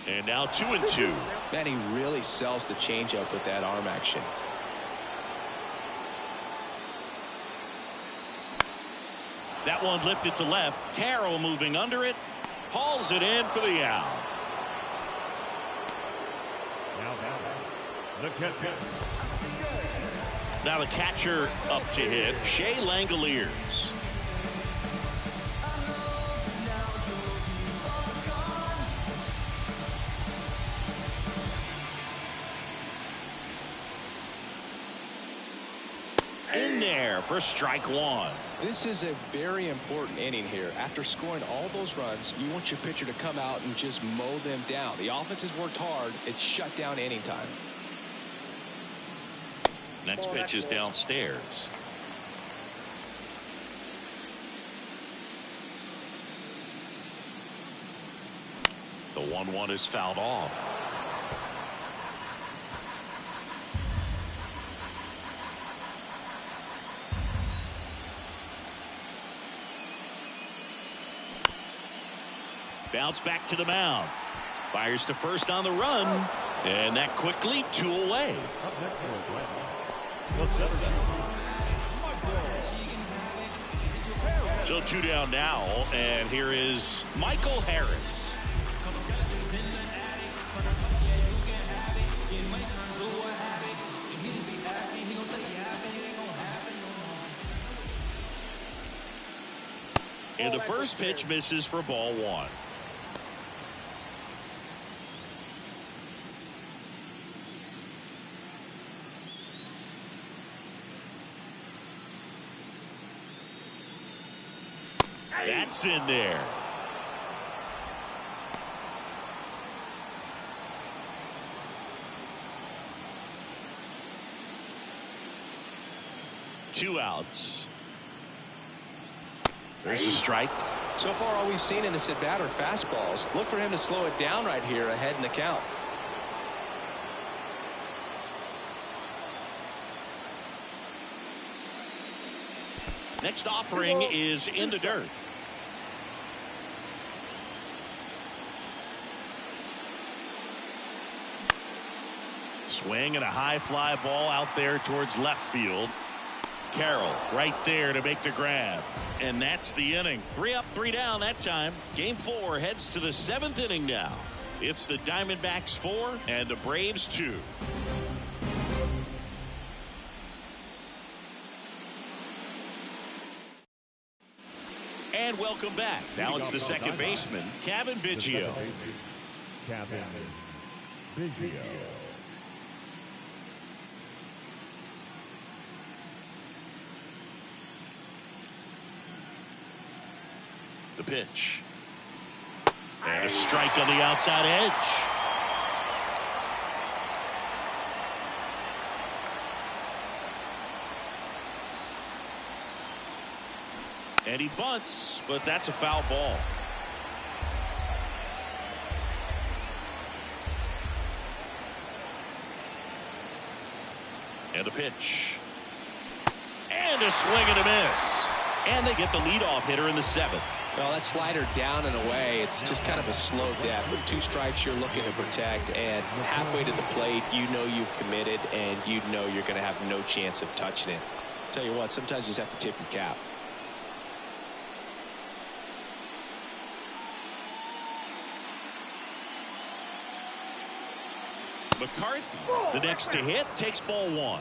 And now 2-2. Man, he really sells the changeup with that arm action. That one lifted to left. Carroll moving under it. Hauls it in for the out. Now the catcher. Now the catcher up to hit, Shea Langoliers. In there for strike 1. This is a very important inning here. After scoring all those runs, you want your pitcher to come out and just mow them down. The offense has worked hard. It's shut down inning time. Next pitch is downstairs. The 1-1 is fouled off. Bounce back to the mound. Fires to first on the run. And that quickly 2 away. So 2 down now. And here is Michael Harris. And the first pitch misses for ball one. That's in there. Two outs. There's a strike. So far, all we've seen in this at bat are fastballs. Look for him to slow it down right here ahead in the count. Next offering is in the dirt. Swing and a high fly ball out there towards left field. Carroll right there to make the grab. And that's the inning. 3 up, 3 down that time. Game 4 heads to the 7th inning now. It's the Diamondbacks 4 and the Braves 2. And welcome back. Now it's the second baseman, Kevin Biggio. Kevin Biggio. The pitch. And a strike on the outside edge. And he bunts, but that's a foul ball. And a pitch. And a swing and a miss. And they get the leadoff hitter in the 7th. Well, that slider down and away, it's just kind of a slow death. With 2 strikes you're looking to protect, and halfway to the plate, you know you've committed, and you know you're going to have no chance of touching it. Tell you what, sometimes you just have to tip your cap. McCarthy, the next to hit, takes ball 1.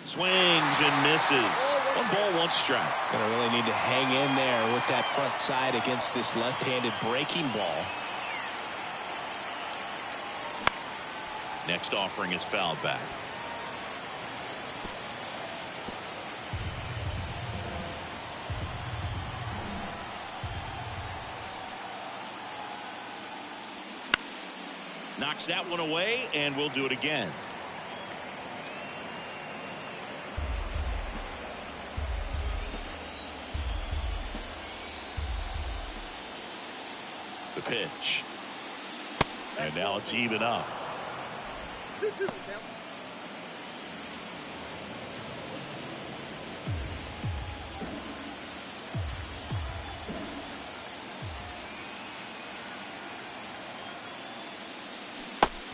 Swings and misses. 1 ball, 1 strike. Gonna really need to hang in there with that front side against this left-handed breaking ball. Next offering is fouled back. Knocks that one away, and we'll do it again. The pitch. And now it's even up. 2-2 count.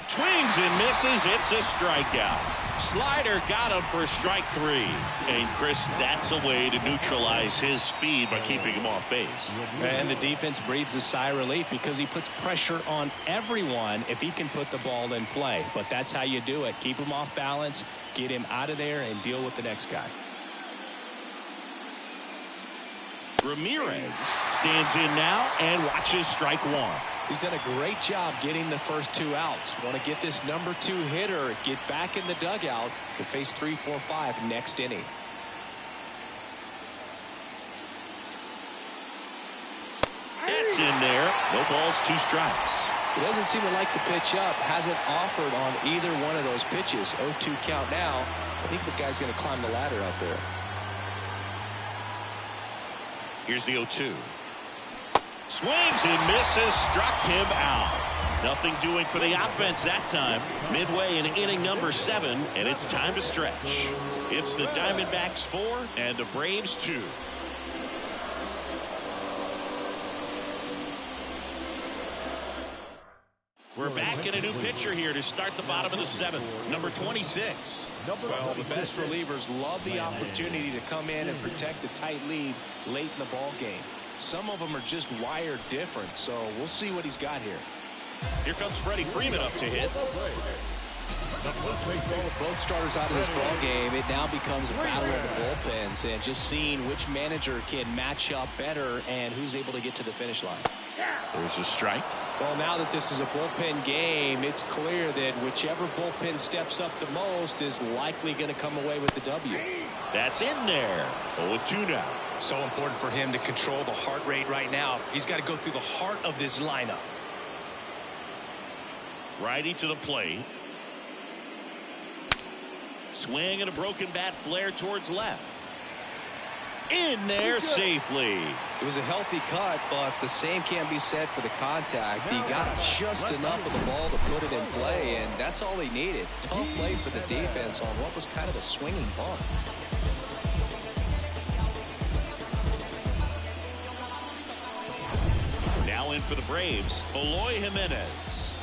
Swings and misses. It's a strikeout. Slider got him for strike 3. And Chris, that's a way to neutralize his speed by keeping him off base. And the defense breathes a sigh of relief because he puts pressure on everyone if he can put the ball in play. But that's how you do it. Keep him off balance, get him out of there, and deal with the next guy. Ramirez stands in now and watches strike 1. He's done a great job getting the first 2 outs. Want to get this number 2 hitter, get back in the dugout to face 3, 4, 5 next inning. That's in there. No balls, 2 strikes. He doesn't seem to like the pitch up. Hasn't offered on either one of those pitches. 0-2 count now. I think the guy's going to climb the ladder out there. Here's the 0-2. Swings and misses. Struck him out. Nothing doing for the offense that time. Midway in inning number 7, and it's time to stretch. It's the Diamondbacks 4 and the Braves 2. We're back in a new pitcher here to start the bottom of the 7th. Number 26. Well, the best relievers love the opportunity to come in and protect the tight lead late in the ball game. Some of them are just wired different, so we'll see what he's got here. Here comes Freddie Freeman up to hit. With both starters out of this ball game, it now becomes a battle of the bullpens and just seeing which manager can match up better and who's able to get to the finish line. There's a strike. Well, now that this is a bullpen game, it's clear that whichever bullpen steps up the most is likely going to come away with the W. That's in there. 0-2 now. So important for him to control the heart rate right now. He's got to go through the heart of this lineup. Righty to the plate. Swing and a broken bat flare towards left. In there safely. It was a healthy cut, but the same can't be said for the contact. He got just enough of the ball to put it in play, and that's all he needed. Tough play for the defense on what was kind of a swinging bump. Now in for the Braves, Eloy Jimenez.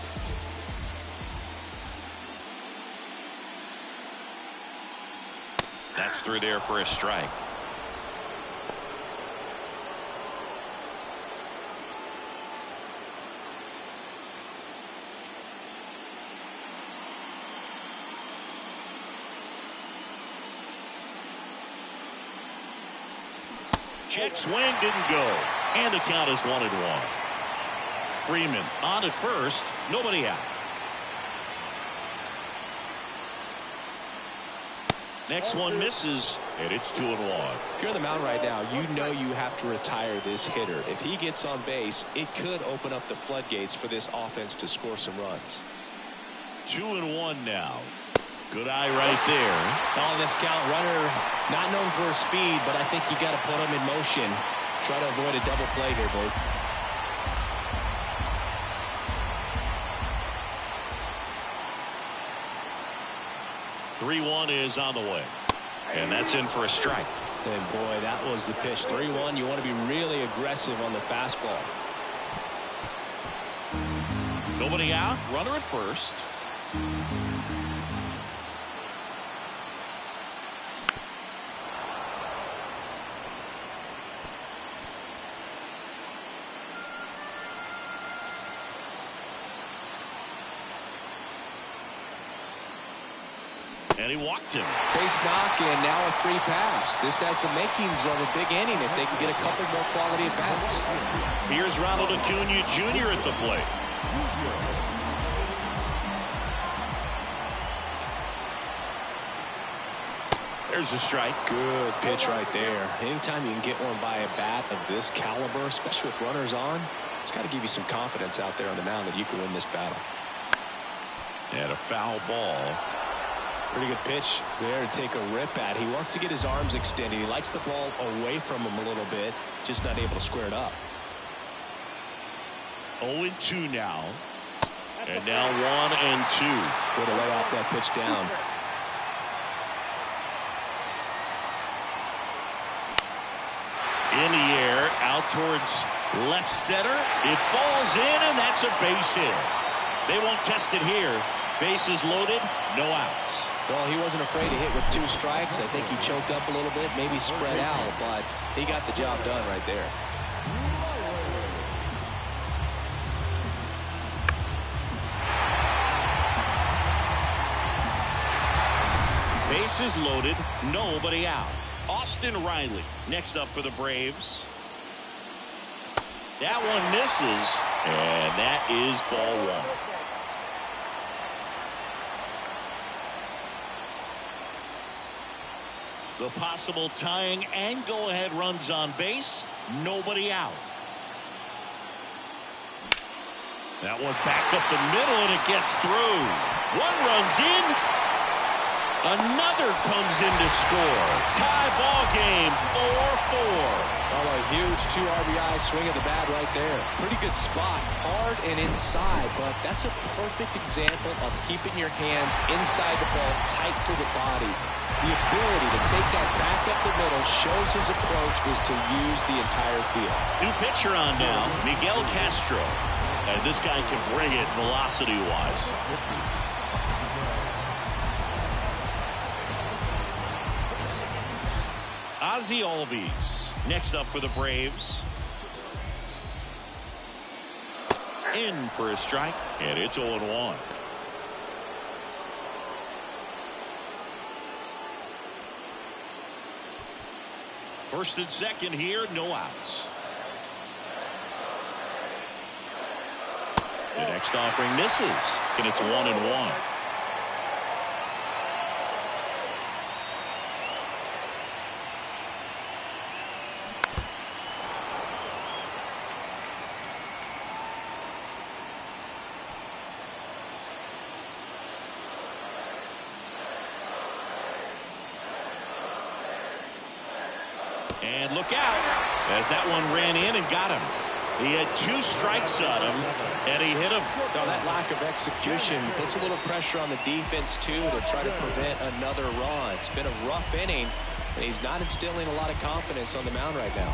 That's through there for a strike. Check swing didn't go. And the count is 1-1. Freeman on at first. Nobody out. Next one misses, and it's 2-1. If you're on the mound right now, you know you have to retire this hitter. If he gets on base, it could open up the floodgates for this offense to score some runs. 2-1 now. Good eye right there. On this count, runner not known for his speed, but I think you got to put him in motion. Try to avoid a double play here, Blake. Three-1 is on the way. And that's in for a strike. And boy, that was the pitch. 3-1. You want to be really aggressive on the fastball. Nobody out. Runner at first. And he walked him. Base knock and now a free pass. This has the makings of a big inning if they can get a couple more quality at bats. Here's Ronald Acuna Jr. at the plate. There's a strike. Good pitch right there. Anytime you can get one by a bat of this caliber, especially with runners on, it's got to give you some confidence out there on the mound that you can win this battle. And a foul ball. Pretty good pitch there to take a rip at. He wants to get his arms extended. He likes the ball away from him a little bit, just not able to square it up. 0-2 now. And now 1-2. Way to lay off that pitch down. In the air, out towards left center. It falls in, and that's a base hit. They won't test it here. Bases loaded, no outs. Well, he wasn't afraid to hit with 2 strikes. I think he choked up a little bit, maybe spread out, but he got the job done right there. Bases loaded, nobody out. Austin Riley next up for the Braves. That one misses, and that is ball 1. The possible tying and go-ahead runs on base. Nobody out. That one back up the middle, and it gets through. One runs in. Another comes in to score. Tie ball game, 4-4. Oh, a huge 2 RBI swing of the bat right there. Pretty good spot, hard and inside, but that's a perfect example of keeping your hands inside the ball, tight to the body. The ability to take that back up the middle shows his approach is to use the entire field. New pitcher on now, Miguel Castro. And this guy can bring it velocity-wise. Ozzie Albies next up for the Braves. In for a strike, and it's 0-1. First and second here, no outs. The next offering misses, and it's 1-1. And look out as that one ran in and got him. He had 2 strikes on him, and he hit him. Now that lack of execution puts a little pressure on the defense, too, to try to prevent another run. It's been a rough inning, and he's not instilling a lot of confidence on the mound right now.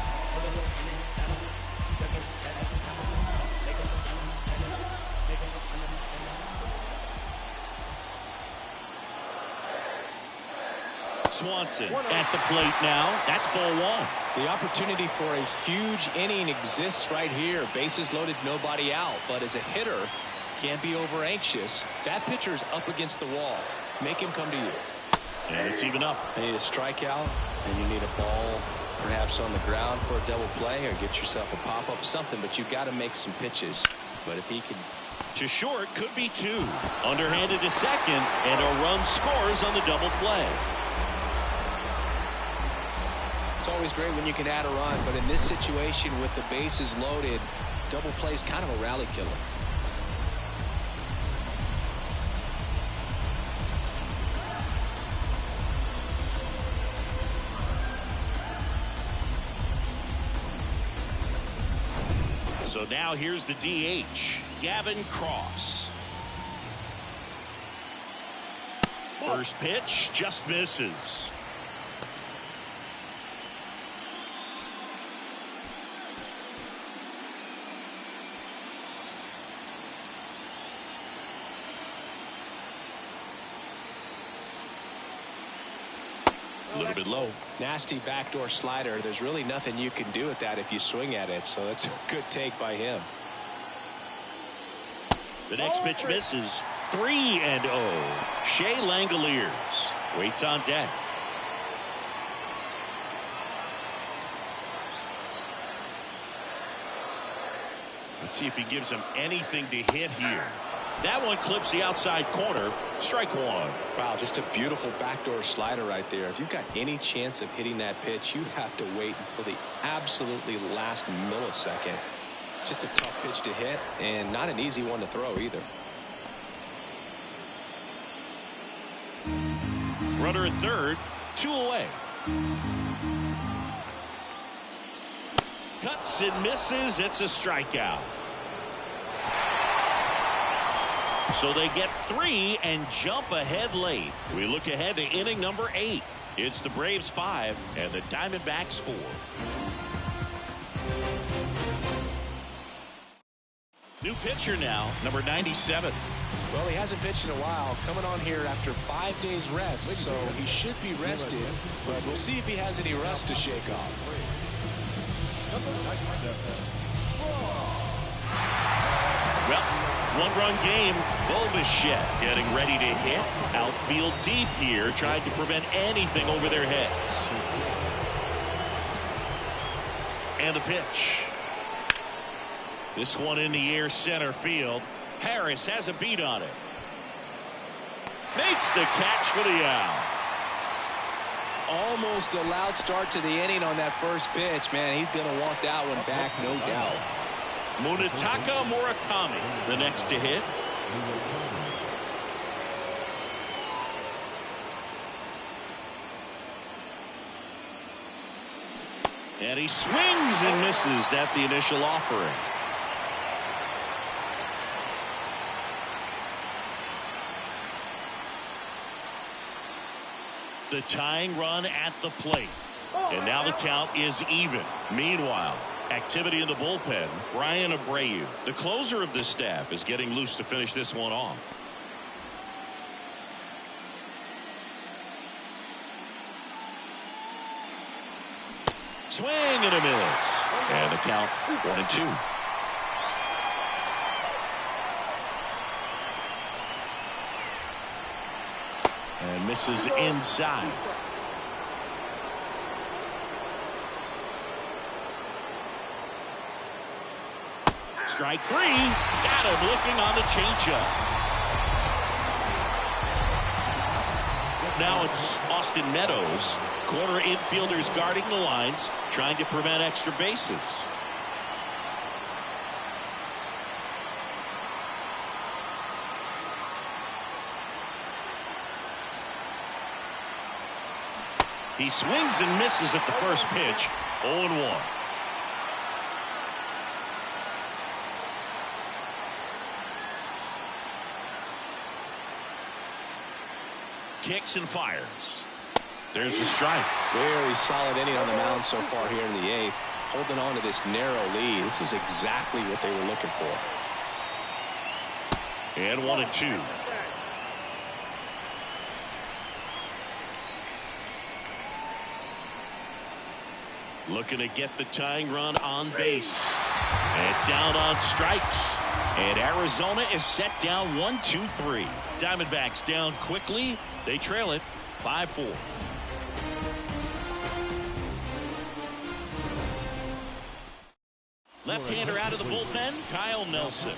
Swanson at the plate now. That's ball 1. The opportunity for a huge inning exists right here. Bases loaded, nobody out. But as a hitter, can't be over anxious. That pitcher's up against the wall. Make him come to you. And it's even up. You need a strikeout, and you need a ball perhaps on the ground for a double play, or get yourself a pop-up, something. But you've got to make some pitches. But if he can... To short, could be 2. Underhanded to second, and a run scores on the double play. It's always great when you can add a run, but in this situation with the bases loaded, double play is kind of a rally killer. So now here's the DH, Gavin Cross. First pitch just misses. A little bit low. Nasty backdoor slider. There's really nothing you can do with that if you swing at it. So that's a good take by him. The next pitch misses. 3-0. Shea Langoliers waits on deck. Let's see if he gives him anything to hit here. That one clips the outside corner. Strike 1. Wow, just a beautiful backdoor slider right there. If you've got any chance of hitting that pitch, you have to wait until the absolutely last millisecond. Just a tough pitch to hit, and not an easy one to throw either. Runner at third, 2 away. Cuts and misses. It's a strikeout. So they get 3 and jump ahead late. We look ahead to inning number 8. It's the Braves 5 and the Diamondbacks 4. New pitcher now, number 97. Well, he hasn't pitched in a while, coming on here after 5 days rest, so he should be rested, but we'll see if he has any rust to shake off. Well, 1-run game. Bo Bichette getting ready to hit. Outfield deep here, trying to prevent anything over their heads. And the pitch. This one in the air, center field. Harris has a beat on it. Makes the catch for the out. Almost a loud start to the inning on that first pitch. Man, he's going to want that one back, no doubt. Munetaka Murakami, the next to hit. And he swings and misses at the initial offering. The tying run at the plate. And now the count is even. Meanwhile, activity in the bullpen. Brian Abreu, the closer of the staff, is getting loose to finish this one off. Swing and a miss. And the count 1-2. And misses inside. Strike three. Got him looking on the changeup. Now it's Austin Meadows. Corner infielders guarding the lines, trying to prevent extra bases. He swings and misses at the first pitch. 0-1. Kicks and fires. There's the strike. Very solid inning on the mound so far here in the 8th. Holding on to this narrow lead. This is exactly what they were looking for. And 1-2. Looking to get the tying run on base. And down on strikes. And Arizona is set down 1-2-3. Diamondbacks down quickly. They trail it 5-4. Left-hander out of the bullpen, Kyle Nelson.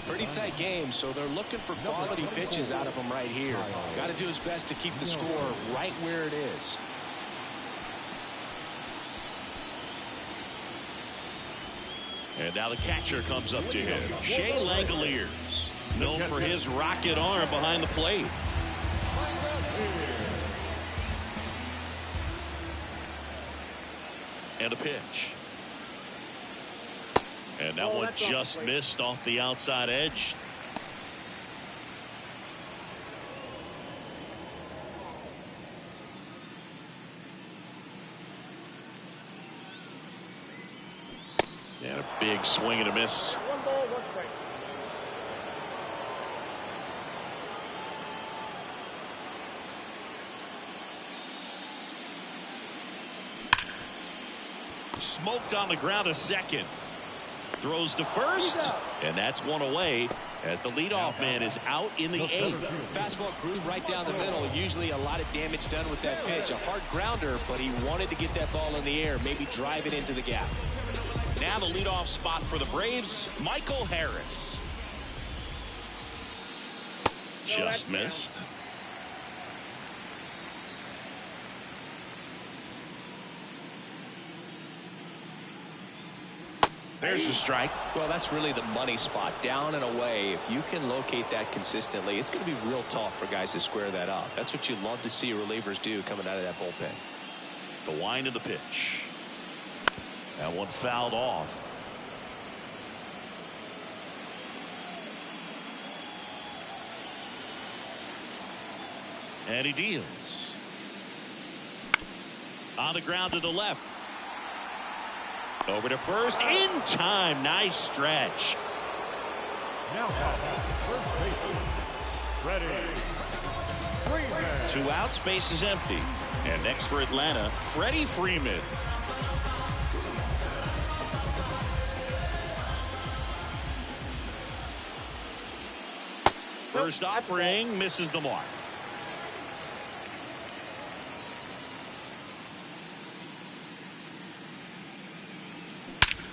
Pretty tight game, so they're looking for quality pitches out of him right here. Got to do his best to keep the score right where it is. And now the catcher comes up to him. Shea Langoliers, known for his rocket arm behind the plate. And a pitch. And that one just missed off the outside edge. And a big swing and a miss. 1 ball, 1 strike. Smoked on the ground a second. Throws to first, and that's one away as the leadoff man is out in the 8th. Fastball grew right down the middle. Usually a lot of damage done with that pitch. A hard grounder, but he wanted to get that ball in the air, maybe drive it into the gap. Now the leadoff spot for the Braves, Michael Harris. Just missed. There's the strike. Well, that's really the money spot, down and away. If you can locate that consistently, it's going to be real tough for guys to square that up. That's what you love to see relievers do coming out of that bullpen. The wind of the pitch. That one fouled off. And he deals. On the ground to the left. Over to first, in time. Nice stretch. Now first baseman, Freddie Freeman. 2 outs, base is empty. And next for Atlanta, Freddie Freeman. First offering misses the mark.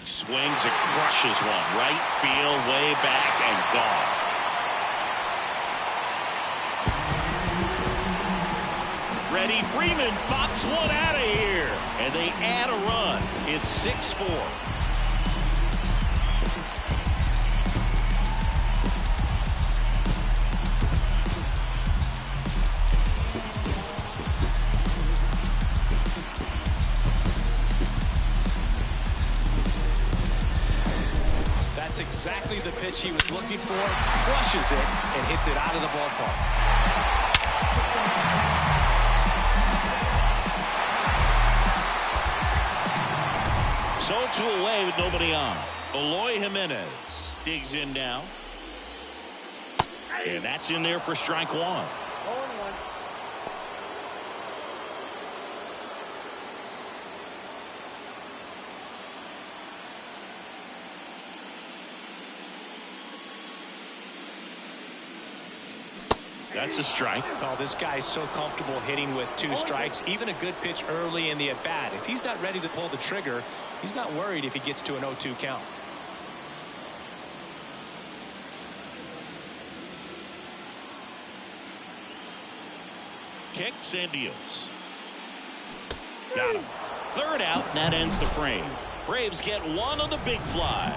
Swings and crushes one. Right field, way back, and gone. Freddie Freeman pops one out of here. And they add a run. It's 6-4. That's exactly the pitch he was looking for. Crushes it and hits it out of the ballpark. So 2 away with nobody on. Eloy Jimenez digs in now. And that's in there for strike 1. 0-1. That's a strike. Oh, this guy's so comfortable hitting with 2 strikes. Even a good pitch early in the at-bat. If he's not ready to pull the trigger, he's not worried if he gets to an 0-2 count. Kicks and deals. Got him. Third out, and that ends the frame. Braves get one on the big fly.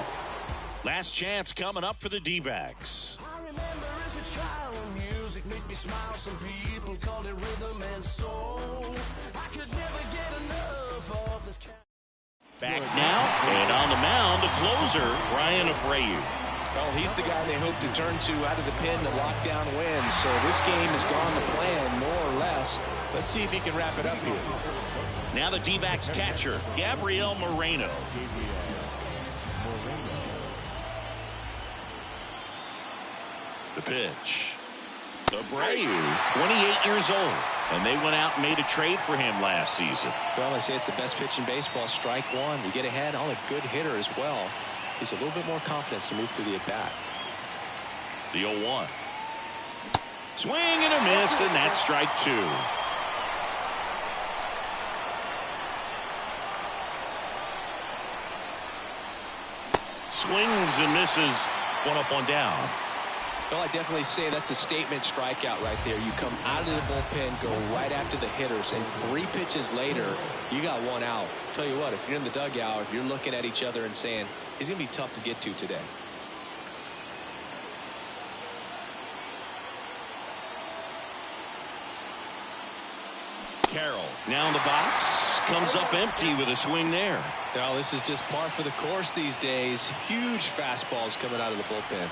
Last chance coming up for the D-backs. I remember as a child when music made me smile. Some people called it rhythm and soul. I could never get enough of this. Back now, and on the mound, the closer, Ryan Abreu. Well, he's the guy they hope to turn to out of the pen to lock down wins. So this game has gone to plan, more or less. Let's see if he can wrap it up here. Now the D-backs catcher, Gabriel Moreno. The pitch. Abreu, 28 years old. And they went out and made a trade for him last season. Well, I say it's the best pitch in baseball. Strike one. You get ahead on a good hitter as well. Gives a little bit more confidence to move through the at-bat. The 0-1. Swing and a miss, and that's strike 2. Swings and misses. One up, one down. Well, I definitely say that's a statement strikeout right there. You come out of the bullpen, go right after the hitters, and 3 pitches later, you got 1 out. Tell you what, if you're in the dugout, you're looking at each other and saying, he's going to be tough to get to today. Carroll now in the box, comes up empty with a swing there. Well, this is just par for the course these days. Huge fastballs coming out of the bullpen.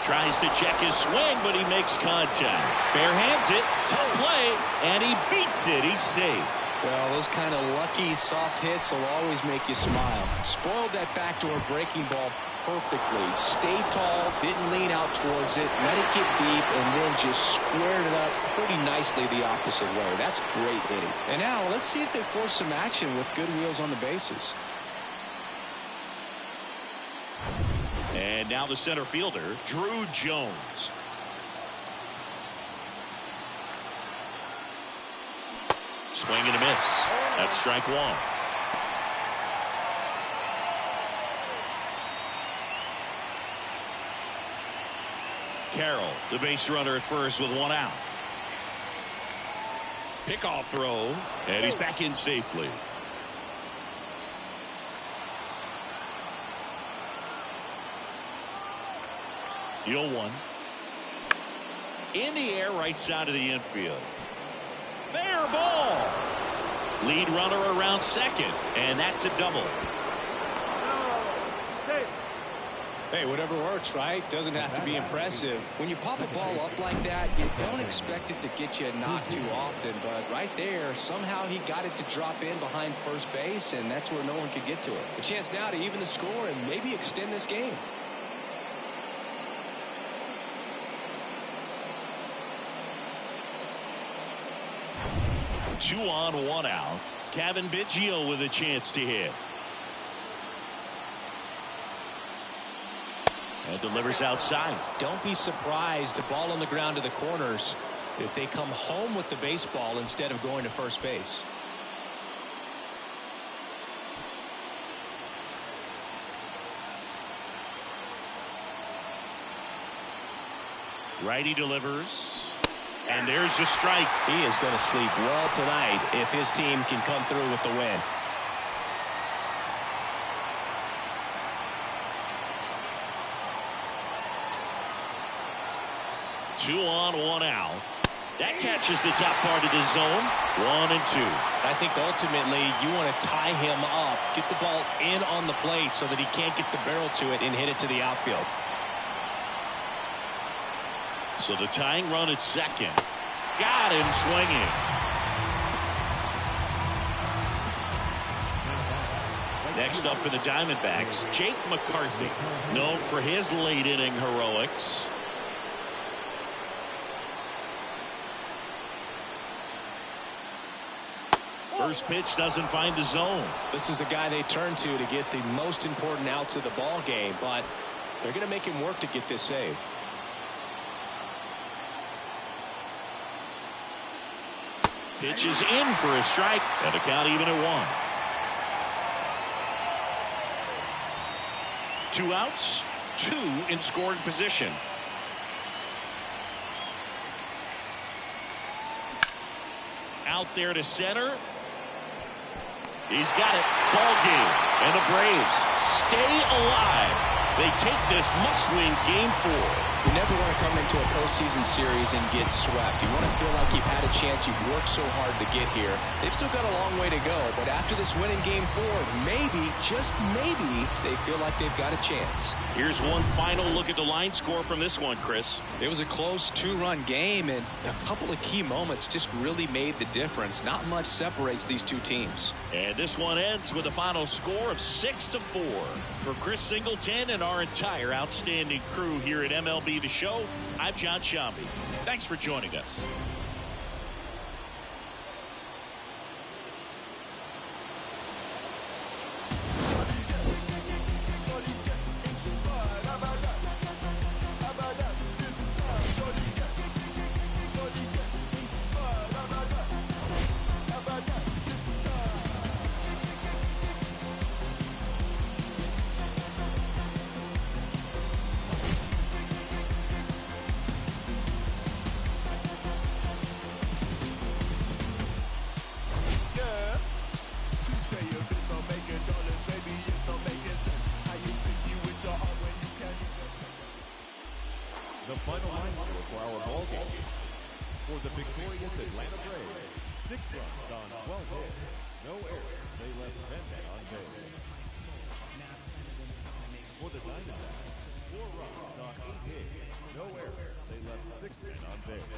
Tries to check his swing, but he makes contact. Bare hands it, tough play, and he beats it. He's safe. Well, those kind of lucky soft hits will always make you smile. Spoiled that backdoor breaking ball perfectly. Stayed tall, didn't lean out towards it, let it get deep, and then just squared it up pretty nicely the opposite way. That's great hitting. And now let's see if they force some action with good wheels on the bases. And now the center fielder, Drew Jones. Swing and a miss. That's strike 1. Carroll, the base runner at first with 1 out. Pickoff throw, and he's back in safely. The 0-1. In the air, right side of the infield. Fair ball. Lead runner around second, and that's a double. Hey, whatever works, right? Doesn't have to be impressive. When you pop a ball up like that, you don't expect it to get you a knock too often. But right there, somehow he got it to drop in behind first base, and that's where no one could get to it. A chance now to even the score and maybe extend this game. Two on, 1 out. Kevin Biggio with a chance to hit. And delivers outside. Don't be surprised, the ball on the ground to the corners, if they come home with the baseball instead of going to first base. Righty delivers. And there's a strike. He is going to sleep well tonight if his team can come through with the win. Two on, 1 out. That catches the top part of the zone. 1 and 2. I think ultimately you want to tie him up, get the ball in on the plate so that he can't get the barrel to it and hit it to the outfield. So the tying run at second. Got him swinging. Next up for the Diamondbacks, Jake McCarthy, known for his late inning heroics. First pitch doesn't find the zone. This is the guy they turn to get the most important outs of the ball game, but they're going to make him work to get this save. Pitch is in for a strike, and the count even at 1. 2 outs, 2 in scoring position. Out there to center. He's got it. Ball game. And the Braves stay alive. They take this must-win game 4. You never want to come into a postseason series and get swept. You want to feel like you've had a chance. You've worked so hard to get here. They've still got a long way to go, but after this win in game 4, maybe, just maybe, they feel like they've got a chance. Here's one final look at the line score from this one, Chris. It was a close 2-run game, and a couple of key moments just really made the difference. Not much separates these two teams. And this one ends with a final score of 6-4. For Chris Singleton and our entire outstanding crew here at MLB The Show, I'm John Shambi. Thanks for joining us. The final line score for our ball game. For the victorious Atlanta Braves, 6 runs on 12 hits, no errors. They left 10 men on base. For the Diamondbacks, 4 runs on 8 hits, no errors. They left 6 men on base.